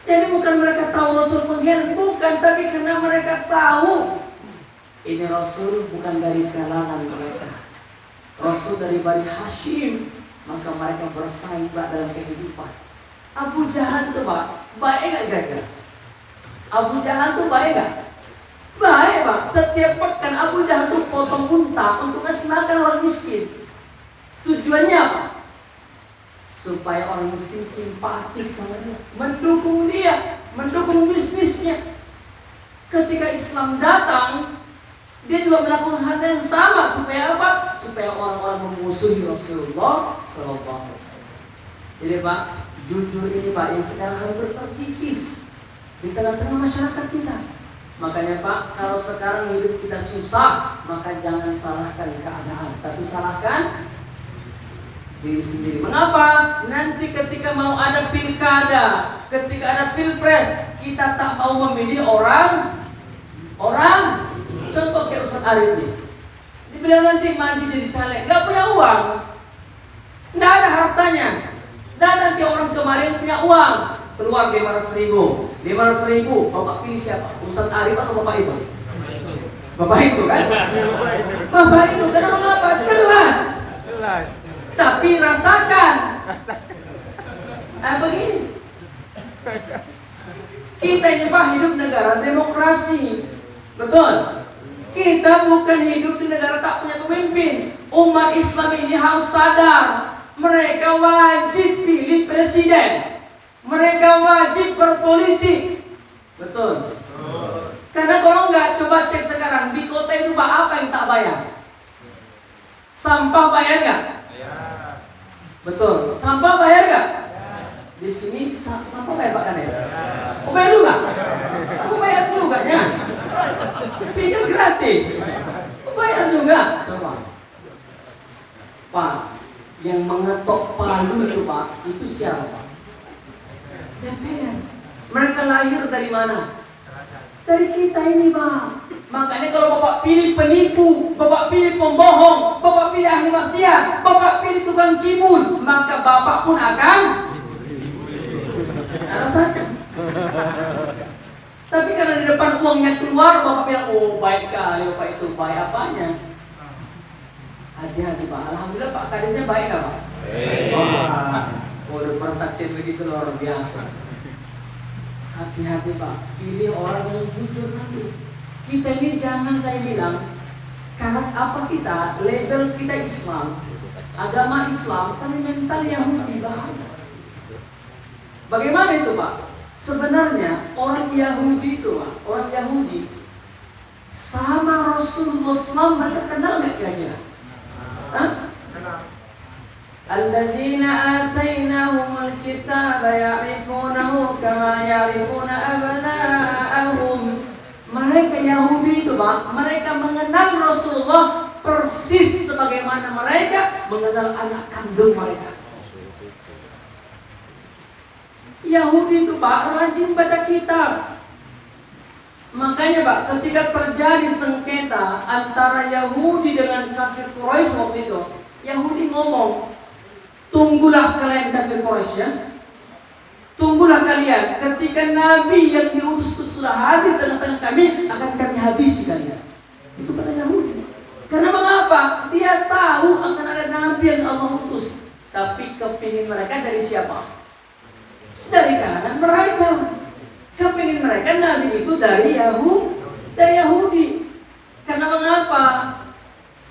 Jadi bukan mereka tahu Rasul pengkhianat, bukan. Tapi karena mereka tahu ini Rasul bukan dari kalangan mereka. Rasul dari Bani Hashim, maka mereka bersaing dalam kehidupan. Abu Jahal tuh Pak, baik gak kira-kira? Abu Jahal tuh baik gak? Baik Pak, setiap pekan Abu Jahal tuh potong unta untuk kasih makan orang miskin. Tujuannya apa? Supaya orang miskin simpatik sama dia, mendukung dia, mendukung bisnisnya. Ketika Islam datang, dia juga melakukan hal yang sama. Supaya apa? Supaya orang-orang memusuhi Rasulullah SAW. Jadi Pak, jujur ini Pak yang sekarang hampir terkikis di tengah-tengah masyarakat kita. Makanya Pak, kalau sekarang hidup kita susah, maka jangan salahkan keadaan, tapi salahkan diri sendiri. Mengapa? Nanti ketika mau ada pilkada, ketika ada pilpres, kita tak mau memilih orang. Contoh kayak Ustaz Arif nih, dibilang nanti maju jadi caleg, gak punya uang, gak ada hartanya. Dan nanti orang kemarin punya uang, keluar 500.000. 500.000, Bapak pilih siapa? Ustaz Arif atau Bapak itu? Bapak itu kan? Bapak itu, karena mengapa? Jelas. Tapi rasakan. Begini. Kita ini Pak hidup negara demokrasi. Betul? Kita bukan hidup di negara tak punya pemimpin. Umat Islam ini harus sadar, mereka wajib pilih presiden. Mereka wajib berpolitik. Betul. Karena kalau enggak, coba cek sekarang di kota itu Pak, apa yang tak bayar? Sampah bayar enggak? Betul. Sampah bayar enggak? Di sini sampah bayar Pak Kades. Oh bayar juga? Oh bayar juga ya? Pikir gratis. Oh bayar juga? Coba. Pak, yang mengetok palu itu Pak, itu siapa Pak? DPR. Mereka lahir dari mana? Dari kita ini Pak. Makanya kalau Bapak pilih penipu, Bapak pilih pembohong, Bapak pilih ahli maksiat, Bapak pilih tukang kibul, maka Bapak pun akan rasakan. Tapi karena di depan uangnya keluar, Bapak bilang, oh baik kali Bapak itu. Baik apanya? Hati-hati Pak. Alhamdulillah Pak Kadesnya baik gak Pak? Wah, udah persaksian begitu luar biasa. Hati-hati Pak, pilih orang yang jujur nanti. Kita ini jangan saya bilang, karena apa kita, label kita Islam, agama Islam, tapi mental Yahudi Pak. Bagaimana itu Pak? Sebenarnya orang Yahudi itu Pak, orang Yahudi sama Rasulullah SAW mereka kenal nggak kira-kira? Hah? Alladzina atainahumul kitaba ya'rifunahu kama ya'rifuna abna'ahum. Mereka Yahudi itu Pak, mereka mengenal Rasulullah persis sebagaimana mereka mengenal anak kandung mereka. Yahudi itu Pak rajin baca kitab. Makanya Pak, ketika terjadi sengketa antara Yahudi dengan kafir Quraisy waktu itu, Yahudi ngomong, tunggulah kalian kafir Quraisy ya. Tunggulah kalian ketika Nabi yang diutus itu sudah hadir tengah-tengah kami, akan kami habisi kalian. Itu kata Yahudi. Karena mengapa? Dia tahu akan ada Nabi yang Allah utus. Tapi kepingin mereka dari siapa? Dari kalangan mereka. Kepingin mereka Nabi itu dari Yahudi. Karena mengapa?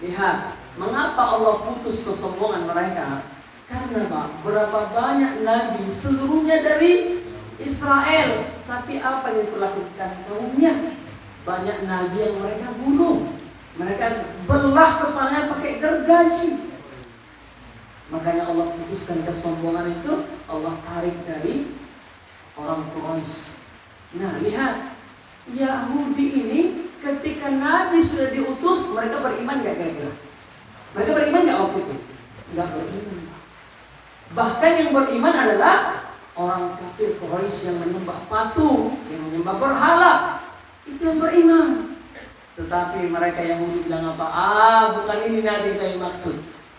Lihat, mengapa Allah putus kesombongan mereka? Karena Pak, berapa banyak Nabi seluruhnya dari Israel, tapi apa yang dilakukan kaumnya? Banyak Nabi yang mereka bunuh, mereka belah kepalanya pakai gergaji. Makanya Allah putuskan kesombongan itu, Allah tarik dari orang Quraisy. Nah lihat, Yahudi ini ketika Nabi sudah diutus, mereka beriman gak kira-kira? Mereka beriman gak waktu itu? Gak beriman. Bahkan yang beriman adalah orang kafir Quraisy yang menyembah patung, yang menyembah berhala. Itu yang beriman. Tetapi mereka Yahudi bilang apa? Bukan ini Nabi yang kami maksud.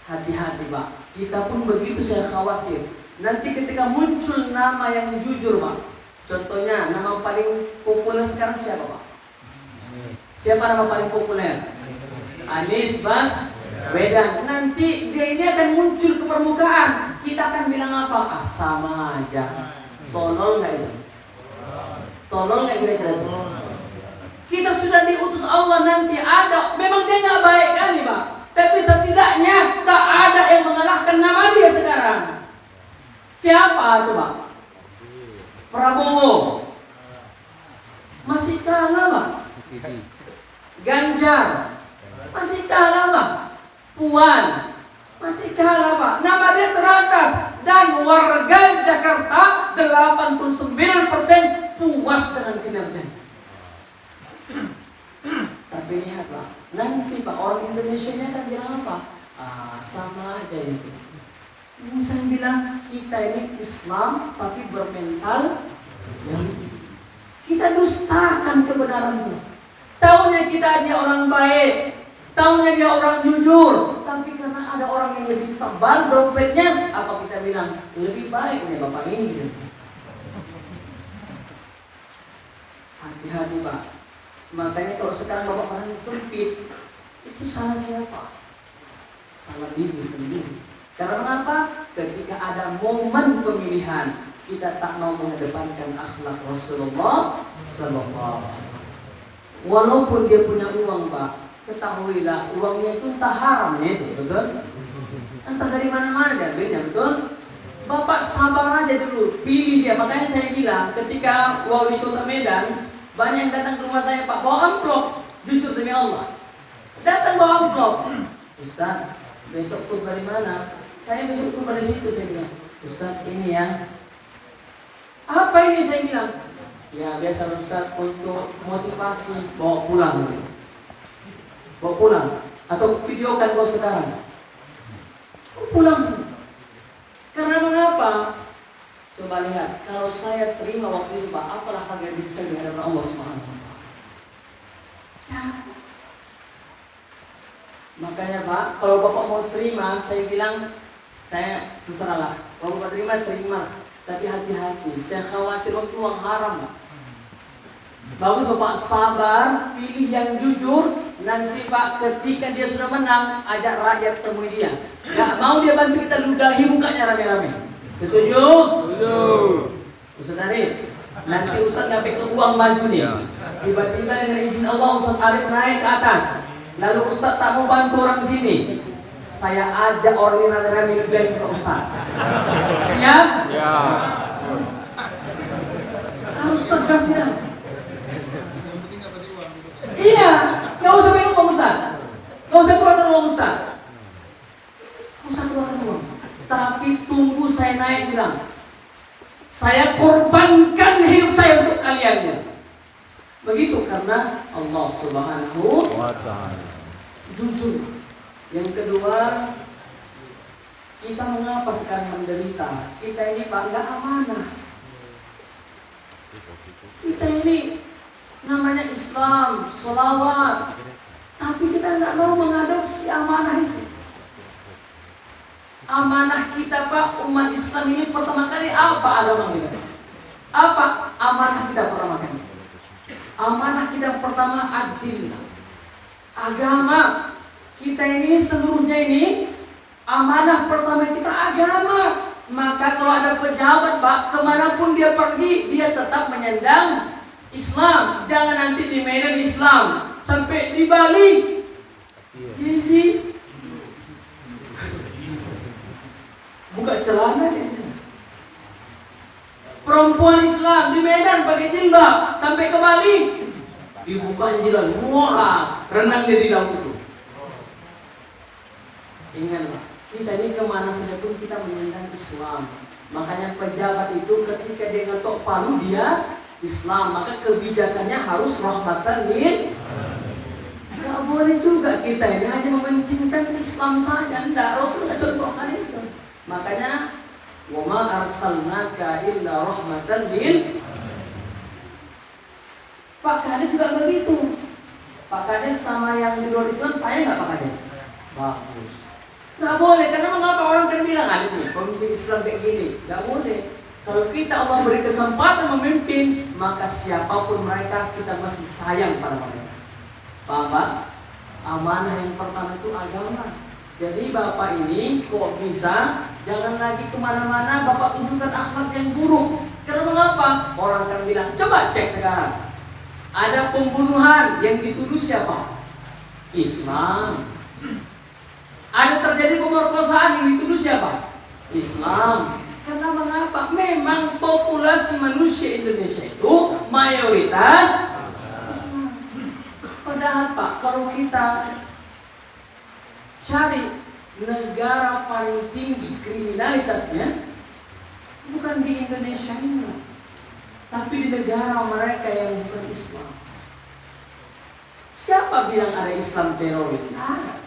Hati-hati Pak, kita pun begitu, saya khawatir nanti ketika muncul nama yang jujur Pak. Contohnya nama paling populer sekarang siapa Pak? Siapa nama paling populer? Anies Baswedan. Nanti dia ini akan muncul ke permukaan. Kita akan bilang apa? Sama aja. Tolol nggak itu? Tolol nggak kira-kira itu? Kita sudah diutus Allah nanti ada. Memang dia nggak baik kali Pak. Tapi setidaknya tak ada yang mengalahkan nama dia sekarang. Siapa coba? Prabowo. Masih kalah Pak. Ganjar. Masih kalah Pak. Puan. Masih kalah Pak. Nama dia teratas. Dan warga Jakarta 89% puas dengan kinerjanya. Tapi lihat Pak, nanti Pak orang Indonesia ini akan bilang apa? Sama aja itu. Ini saya bilang kita ini Islam tapi bermental Yahudi. Kita dustakan kebenaran itu. Taunya kita dia orang baik, taunya dia orang jujur, tapi karena ada orang yang lebih tebal dompetnya, apa kita bilang lebih baik nih Bapak ini? Hati-hati Pak. Makanya kalau sekarang Bapak merasa sempit, itu salah siapa? Salah diri sendiri. Karena mengapa? Ketika ada momen pemilihan, kita tak mau mengedepankan akhlak Rasulullah Sallallahu Alaihi Wasallam. Walaupun dia punya uang Pak, ketahuilah uangnya itu entah haramnya itu, betul? Entah dari mana-mana dia ambilnya, betul? Bapak sabar aja dulu, pilih dia. Makanya saya bilang ketika wali kota Medan banyak yang datang ke rumah saya, Pak, bawa amplop, jujur demi Allah. Datang bawa amplop. Ustaz, besok tuh dari mana? Saya besok tuh dari situ, saya bilang. Ustaz, ini ya. Apa ini saya bilang? Ya biasa Ustaz untuk motivasi, bawa pulang. Bawa pulang. Atau videokan kau sekarang. Pulang. Karena mengapa? Coba lihat, kalau saya terima waktu itu Pak, apalah harga diri saya di hadapan Allah Subhanahu wa taala. Ya. Makanya Pak, kalau Bapak mau terima, saya bilang, saya terserahlah. Kalau Bapak terima. Tapi hati-hati, saya khawatir untuk uang haram Pak. Bagus Bapak sabar, pilih yang jujur. Nanti Pak ketika dia sudah menang, ajak rakyat temui dia. Gak mau dia bantu kita ludahi mukanya rame-rame. Setuju? Setuju. Ustaz Arif, nanti Ustaz nggak pegang uang maju nih. Tiba-tiba dengan izin Allah Ustaz Arif naik ke atas. Lalu Ustaz tak mau bantu orang sini. Saya ajak orang ini rame-rame ludahi Pak Ustaz. Siap? Ya. Harus tegas ya. Iya, nggak usah pegang uang Ustaz. Nggak usah keluarkan uang Ustaz. Nggak usah keluarkan uang. Tapi tunggu saya naik bilang, saya korbankan hidup saya untuk kalian ya. Begitu karena Allah Subhanahu wa ta'ala. Jujur. Yang kedua, kita mengapa sekarang menderita? Kita ini Pak nggak amanah. Kita ini namanya Islam, sholawat, tapi kita nggak mau mengadopsi amanah itu. Amanah kita Pak, umat Islam ini pertama kali apa agama kita? Apa amanah kita pertama kali? Amanah kita pertama ad-din. Agama. Kita ini seluruhnya ini amanah pertama kita agama. Maka kalau ada pejabat Pak, kemanapun dia pergi, dia tetap menyandang Islam. Jangan nanti di Medan Islam, sampai di Bali jadi buka celana di sini. Perempuan Islam di Medan pakai jilbab, sampai ke Bali dibukanya jilbab, wah renang dia di laut itu. Ingat Pak, kita ini kemana saja pun kita menyandang Islam. Makanya pejabat itu ketika dia ngetok palu dia Islam, maka kebijakannya harus rahmatan lil. Gak boleh juga kita ini hanya mementingkan Islam saja. Tidak, Rasul nggak contohkan itu. Makanya wa ma arsalnaka illa rahmatan lil. Pak Kades juga begitu. Pak Kades sama yang di luar Islam, saya nggak Pak Kades. Bagus. Nggak boleh, karena mengapa orang kan bilang ini pemimpin Islam kayak gini? Nggak boleh. Kalau kita Allah beri kesempatan memimpin, maka siapapun mereka kita mesti sayang pada mereka. Paham Pak? Amanah yang pertama itu agama. Jadi Bapak ini kok bisa jangan lagi kemana-mana Bapak tunjukkan akhlak yang buruk. Karena mengapa? Orang akan bilang, coba cek sekarang. Ada pembunuhan yang dituduh siapa? Islam. Ada terjadi pemerkosaan yang dituduh siapa? Islam. Karena mengapa? Memang populasi manusia Indonesia itu mayoritas Islam. Padahal Pak, kalau kita cari negara paling tinggi kriminalitasnya bukan di Indonesia ini, tapi di negara mereka yang bukan Islam. Siapa bilang ada Islam teroris? Nah,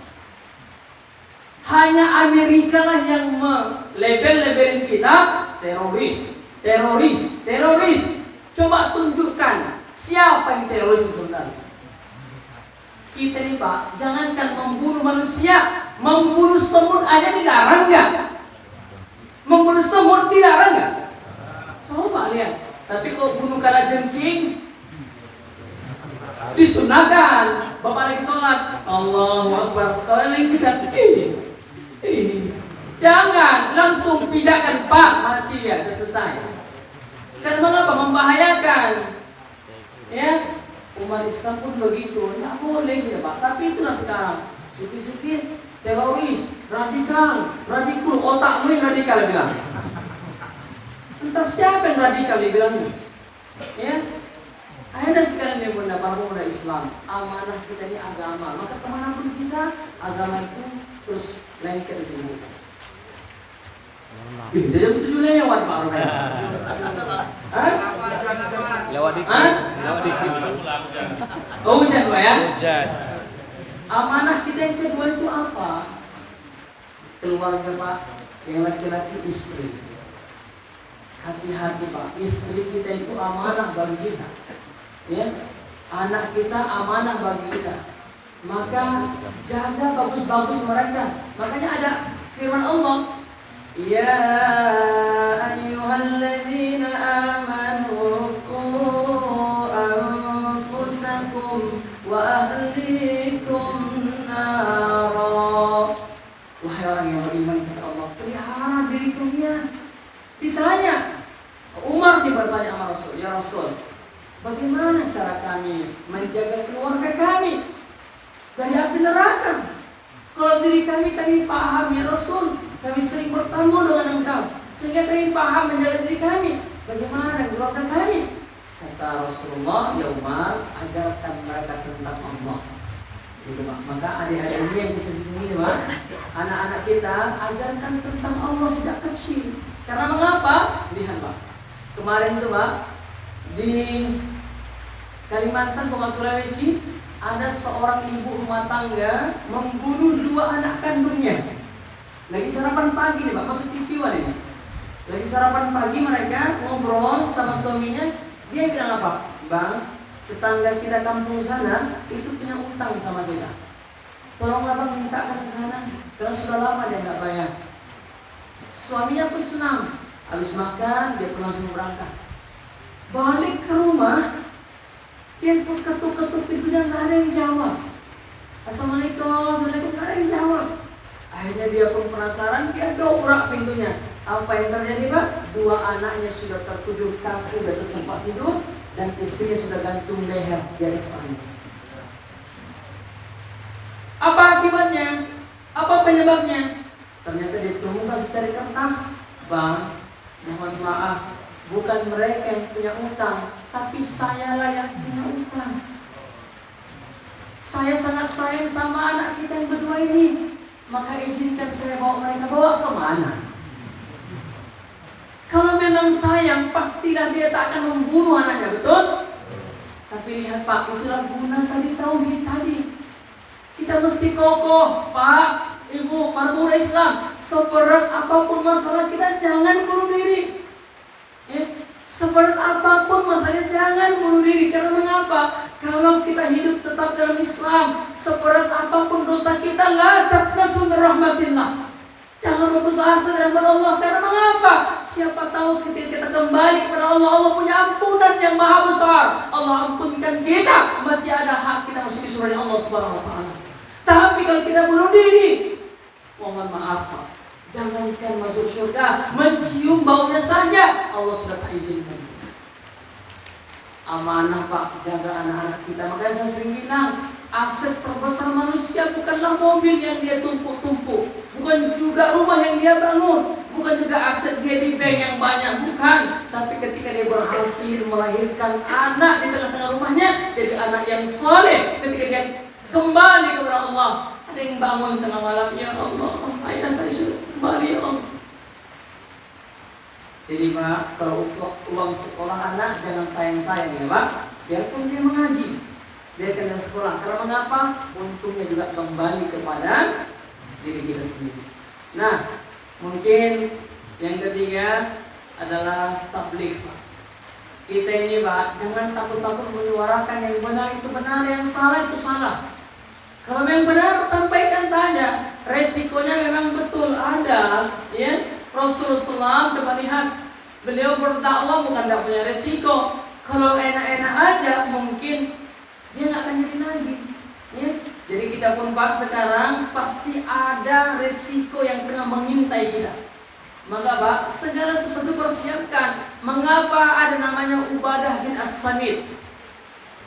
hanya Amerika lah yang melabel-labelin kita teroris, teroris, teroris. Coba tunjukkan siapa yang teroris sebenarnya. Kita ini Pak, jangankan membunuh manusia, membunuh semut aja dilarang nggak? Membunuh semut dilarang nggak? Coba lihat. Tapi kalau bunuh kalajengking disunahkan. Bapak lagi sholat, Allahu Akbar. Kalau lagi kita jangan langsung pijakan Pak, mati ya, sudah selesai. Dan mengapa membahayakan? Ya, umat Islam pun begitu, tidak boleh ya Pak. Tapi itulah sekarang, sedikit teroris, radikal, otakmu yang radikal bilang. Entah siapa yang radikal dibilang. Ya, ada sekalian yang bunda, para pemuda Islam, amanah kita ini agama. Maka kemanapun kita, agama itu terus lengket di sini. Jam 7 lewat Pak Roman. Lewat dikit. Lewat dikit. Oh hujan Pak ya? Hujan. Amanah kita yang kedua itu apa? Keluarga Pak, yang laki-laki istri. Hati-hati Pak, istri kita itu amanah bagi kita. Ya, anak kita amanah bagi kita. Maka jaga bagus-bagus mereka. Makanya ada firman Allah, ya ayyuhalladzina amanu qu anfusakum wa ahlikum nara. Wahai orang yang beriman kepada Allah, pelihara diri kalian. Ditanya, Umar bertanya sama Rasul, ya Rasul, bagaimana cara kami menjaga keluarga kami dari api neraka? Kalau diri kami paham ya Rasul, kami sering bertemu dengan engkau, sehingga kami paham menjaga diri kami. Bagaimana keluarga kami? Kata Rasulullah, ya Umar, ajarkan mereka tentang Allah. Gitu, Pak. Maka adik-adik ini yang kecil-kecil ini, Pak, anak-anak kita ajarkan tentang Allah sejak kecil. Karena mengapa? Lihat, Pak. Kemarin tuh, Pak, di Kalimantan, Bapak Sulawesi, ada seorang ibu rumah tangga membunuh 2 anak kandungnya. Lagi sarapan pagi nih, Pak, masuk TV ini. Lagi sarapan pagi mereka ngobrol sama suaminya, dia bilang apa? Bang, tetangga kita kampung sana itu punya utang sama kita. Tolonglah Bang mintakan ke sana, karena sudah lama dia nggak bayar. Suaminya pun senang. Habis makan dia pun langsung berangkat. Balik ke rumah, dia ketuk-ketuk pintunya, nggak ada yang jawab. Assalamualaikum, Assalamualaikum, nggak ada yang jawab. Akhirnya dia pun penasaran, dia dobrak pintunya. Apa yang terjadi, Pak? 2 anaknya sudah terkujur kaku di atas tempat tidur, dan istrinya sudah gantung leher di atas tanah. Apa akibatnya? Apa penyebabnya? Ternyata dia temukan secari kertas, Bang, mohon maaf, bukan mereka yang punya utang, tapi sayalah yang punya utang. Saya sangat sayang sama anak kita yang berdua ini, maka izinkan saya bawa mereka. Bawa kemana? Kalau memang sayang, pastilah dia tak akan membunuh anaknya, betul? Tapi lihat Pak, itulah guna tadi tauhid tadi. Kita mesti kokoh, Pak, Ibu, para murid Islam. Seberat apapun masalah kita, jangan bunuh diri. Ya, seberat apapun masalahnya, jangan bunuh diri. Karena mengapa? Kalau kita hidup tetap dalam Islam, seberat apapun dosa kita, la taqnatu min rahmatillah. Jangan berputus asa dari rahmat Allah. Karena mengapa? Siapa tahu ketika kita kembali kepada Allah, Allah punya ampunan yang maha besar. Allah ampunkan kita, masih ada hak kita masih di surga Allah Subhanahu wa taala. Tapi kalau kita bunuh diri, mohon maaf Pak, jangankan masuk surga, mencium baunya saja Allah sudah tak izinkan. Amanah Pak, jaga anak-anak kita. Makanya saya sering bilang, aset terbesar manusia bukanlah mobil yang dia tumpuk-tumpuk, bukan juga rumah yang dia bangun, bukan juga aset dia di bank yang banyak, bukan. Tapi ketika dia berhasil melahirkan anak di tengah-tengah rumahnya, jadi anak yang saleh. Ketika dia kembali kepada Allah, ada yang bangun tengah malam, ya Allah, ayah saya sudah kembali, ya Allah. Jadi Pak, kalau untuk uang sekolah anak, jangan sayang-sayang ya Pak. Biarkan dia mengaji, biarkan dia sekolah. Karena mengapa? Untungnya juga kembali kepada diri kita sendiri. Nah, mungkin yang ketiga adalah tabligh Pak. Kita ini Pak, jangan takut-takut menyuarakan yang benar itu benar, yang salah itu salah. Kalau yang benar, sampaikan saja. Resikonya memang betul ada, ya. Rasulullah coba lihat, beliau berdakwah bukan tidak punya resiko. Kalau enak-enak aja, mungkin dia nggak akan jadi nabi, ya. Jadi kita pun Pak sekarang pasti ada resiko yang tengah mengintai kita. Maka Pak, segala sesuatu persiapkan. Mengapa ada namanya Ubadah bin As-Samit,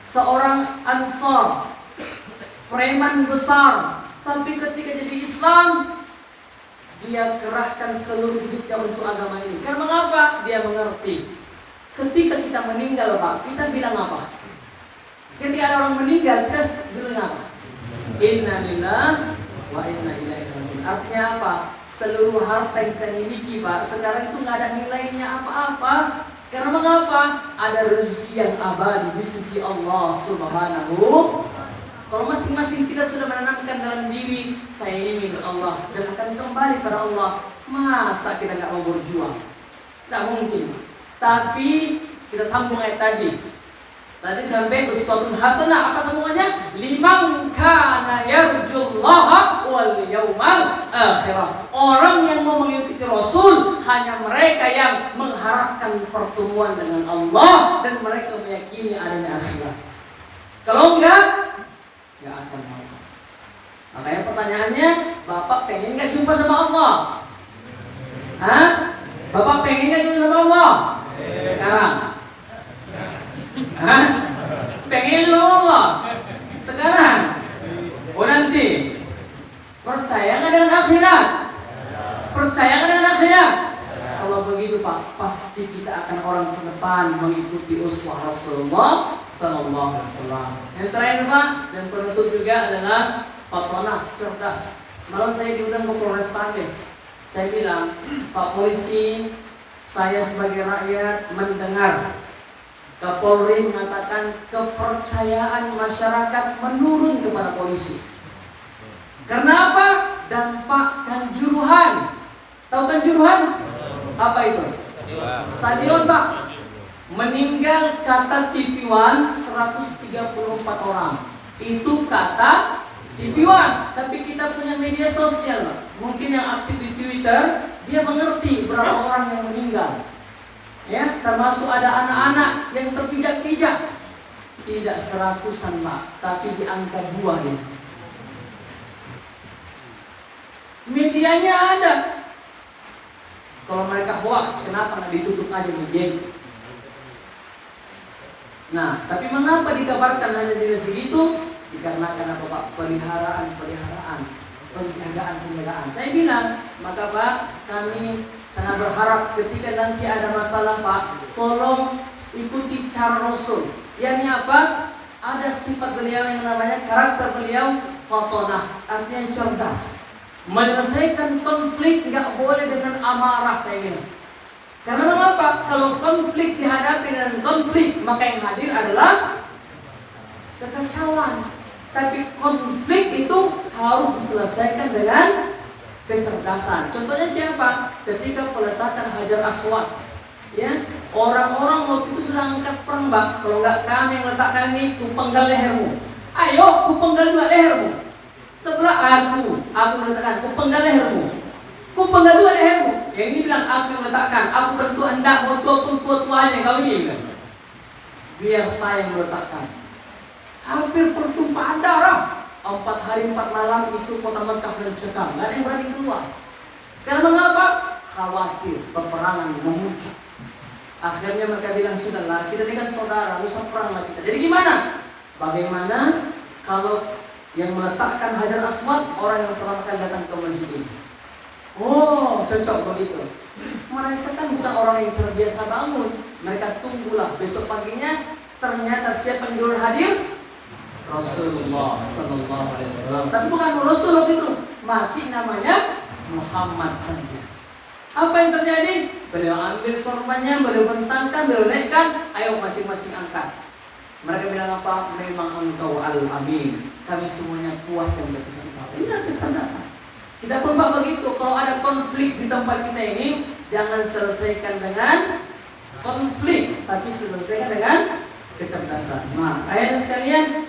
seorang Ansor, preman besar, tapi ketika jadi Islam, dia kerahkan seluruh hidupnya untuk agama ini. Karena mengapa? Dia mengerti, ketika kita meninggal Pak, kita bilang apa? Ketika ada orang meninggal, kita bilang apa? Inna lillahi wa inna ilaihi raji'un. Artinya apa? Seluruh harta yang kita miliki Pak, sekarang itu nggak ada nilainya apa-apa. Karena mengapa? Ada rezeki yang abadi di sisi Allah Subhanahu. Kalau masing-masing kita sudah menanamkan dalam diri, saya ini milik Allah dan akan kembali pada Allah, masa kita nggak mau berjuang? Tidak mungkin. Tapi kita sambung ayat tadi. Tadi sampai uswatun hasanah, apa sambungannya? Liman kana yarjullaha wal yaumal akhirah. Orang yang mau mengikuti Rasul hanya mereka yang mengharapkan pertemuan dengan Allah dan mereka meyakini adanya akhirat. Kalau enggak akan mau. Makanya pertanyaannya, Bapak pengen nggak jumpa sama Allah? Hah? Bapak pengen nggak jumpa sama Allah? Sekarang? Hah? Pengen sama Allah? Sekarang? Oh nanti? Percaya nggak dengan akhirat? Percaya nggak dengan akhirat? Kalau begitu begitu Pak, pasti kita akan orang ke depan mengikuti uswah Rasulullah Sallallahu Alaihi Wasallam. Yang terakhir Pak, dan penutup juga adalah fatonah, cerdas. Semalam saya diundang ke Polres Pardes. Saya bilang, Pak Polisi, saya sebagai rakyat mendengar Kapolri mengatakan kepercayaan masyarakat menurun kepada polisi. Karena apa? Dampak Kanjuruhan. Tahu Kanjuruhan? Apa itu? Stadion Pak. Meninggal kata TV One 134 orang. Itu kata TV One. Tapi kita punya media sosial Pak. Mungkin yang aktif di Twitter, dia mengerti berapa orang yang meninggal. Ya, termasuk ada anak-anak yang terpijak-pijak. Tidak 100-an Pak, tapi di angka 2 dia. Medianya ada. Kalau mereka hoax, kenapa nggak ditutup aja media? Nah, tapi mengapa dikabarkan hanya di segitu? Dikarenakan apa Pak? Peliharaan, penjagaan. Saya bilang, maka Pak, kami sangat berharap ketika nanti ada masalah Pak, tolong ikuti cara Rasul. Yang apa? Ada sifat beliau yang namanya karakter beliau fatonah, artinya cerdas. Menyelesaikan konflik nggak boleh dengan amarah, saya bilang. Karena mengapa? Kalau konflik dihadapi dengan konflik, maka yang hadir adalah kekacauan. Tapi konflik itu harus diselesaikan dengan kecerdasan. Contohnya siapa? Ketika peletakan Hajar Aswad, ya, orang-orang waktu itu sedang angkat perang Pak. Kalau nggak kami yang letakkan ini, ku penggal lehermu. Ayo, ku penggal juga lehermu. Sebelah aku letakkan, ku penggal lehermu. Ku penggal juga lehermu. Yang ini bilang aku yang letakkan. Aku tentu hendak buat-buat-buat-buatnya kau ini. Biar saya yang meletakkan. Hampir pertumpahan darah. 4 hari 4 malam itu kota Mekah dan dicekam. Gak ada yang berani keluar. Karena mengapa? Khawatir peperangan memuncak. Akhirnya mereka bilang, sudahlah, kita ini kan saudara, usah perang lah kita. Jadi gimana? Bagaimana kalau yang meletakkan Hajar Aswad orang yang pertama kali datang ke masjid ini? Oh, cocok begitu. Mereka kan bukan orang yang terbiasa bangun. Mereka tunggulah besok paginya. Ternyata siapa yang dulu hadir? Rasulullah Sallallahu Alaihi Wasallam. Tapi bukan Rasul itu, masih namanya Muhammad saja. Apa yang terjadi? Beliau ambil sorbannya, beliau bentangkan, beliau naikkan. Ayo masing-masing angkat. Mereka bilang apa? Memang engkau al-amin. Kami semuanya puas dan berpesan kau. Ini adalah kecerdasan. Kita pun Pak begitu. Kalau ada konflik di tempat kita ini, jangan selesaikan dengan konflik, tapi selesaikan dengan kecerdasan. Nah, ayat sekalian,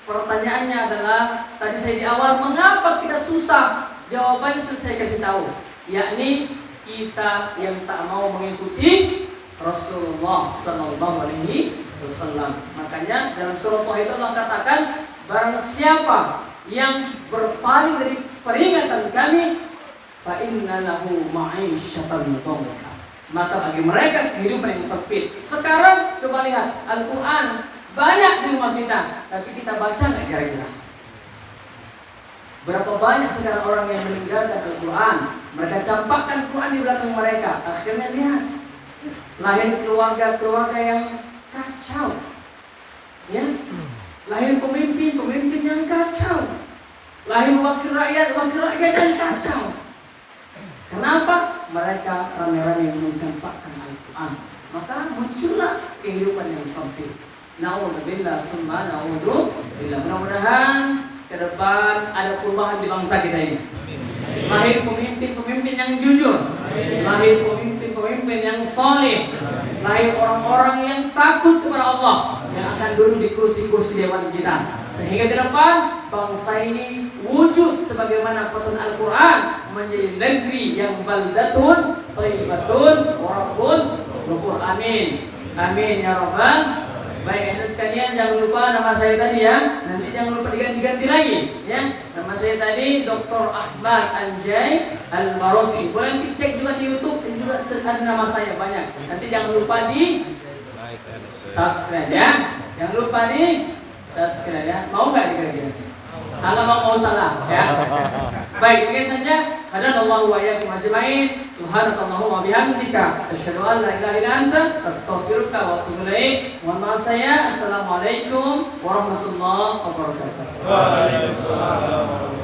pertanyaannya adalah tadi saya di awal, mengapa kita susah? Jawabannya sudah saya kasih tahu, yakni kita yang tak mau mengikuti Rasulullah Sallallahu Alaihi Wasallam. Makanya dalam surah Taha itu Allah katakan, barang siapa yang berpaling dari peringatan kami, fa inna lahu ma'isyatan dhanka. Maka bagi mereka kehidupan yang sempit. Sekarang coba lihat Al-Quran banyak di rumah kita, tapi kita baca nggak kira-kira? Berapa banyak sekarang orang yang meninggalkan Al-Quran? Mereka campakkan Quran di belakang mereka. Akhirnya lihat, lahir keluarga yang kacau, ya, lahir pemimpin yang kacau, lahir wakil rakyat yang kacau. Kenapa? Mereka rame-rame mencampakkan Al-Quran. Maka muncullah kehidupan yang sempit. Na'udzubillah summa na'udzubillah. Mudah-mudahan ke depan ada perubahan di bangsa kita ini. Lahir pemimpin yang jujur, lahir pemimpin yang soleh, lahir orang-orang yang takut kepada Allah, yang akan duduk di kursi-kursi dewan kita. Sehingga di depan bangsa ini wujud sebagaimana pesan Al-Quran, menjadi negeri yang baldatun thayyibatun wa rabbun ghafur. Amin. Amin ya rabbal. Baik, Anda sekalian, jangan lupa nama saya tadi ya. Nanti jangan lupa diganti-ganti lagi ya. Nama saya tadi Dr. Ahmad Anjay Al-Marosi. Boleh dicek juga di YouTube, juga ada nama saya banyak. Nanti jangan lupa di subscribe ya. Jangan lupa di subscribe ya. Mau nggak kira-kira? Kalau mau salah ya. Baik, mungkin saja. Hadanallahu wa iyyakum ajmain. Subhanakallahumma wa bihamdika asyhadu an la ilaha illa anta astaghfiruka wa atubu ilaik. Mohon maaf saya. Assalamualaikum warahmatullahi wabarakatuh. Waalaikumsalam.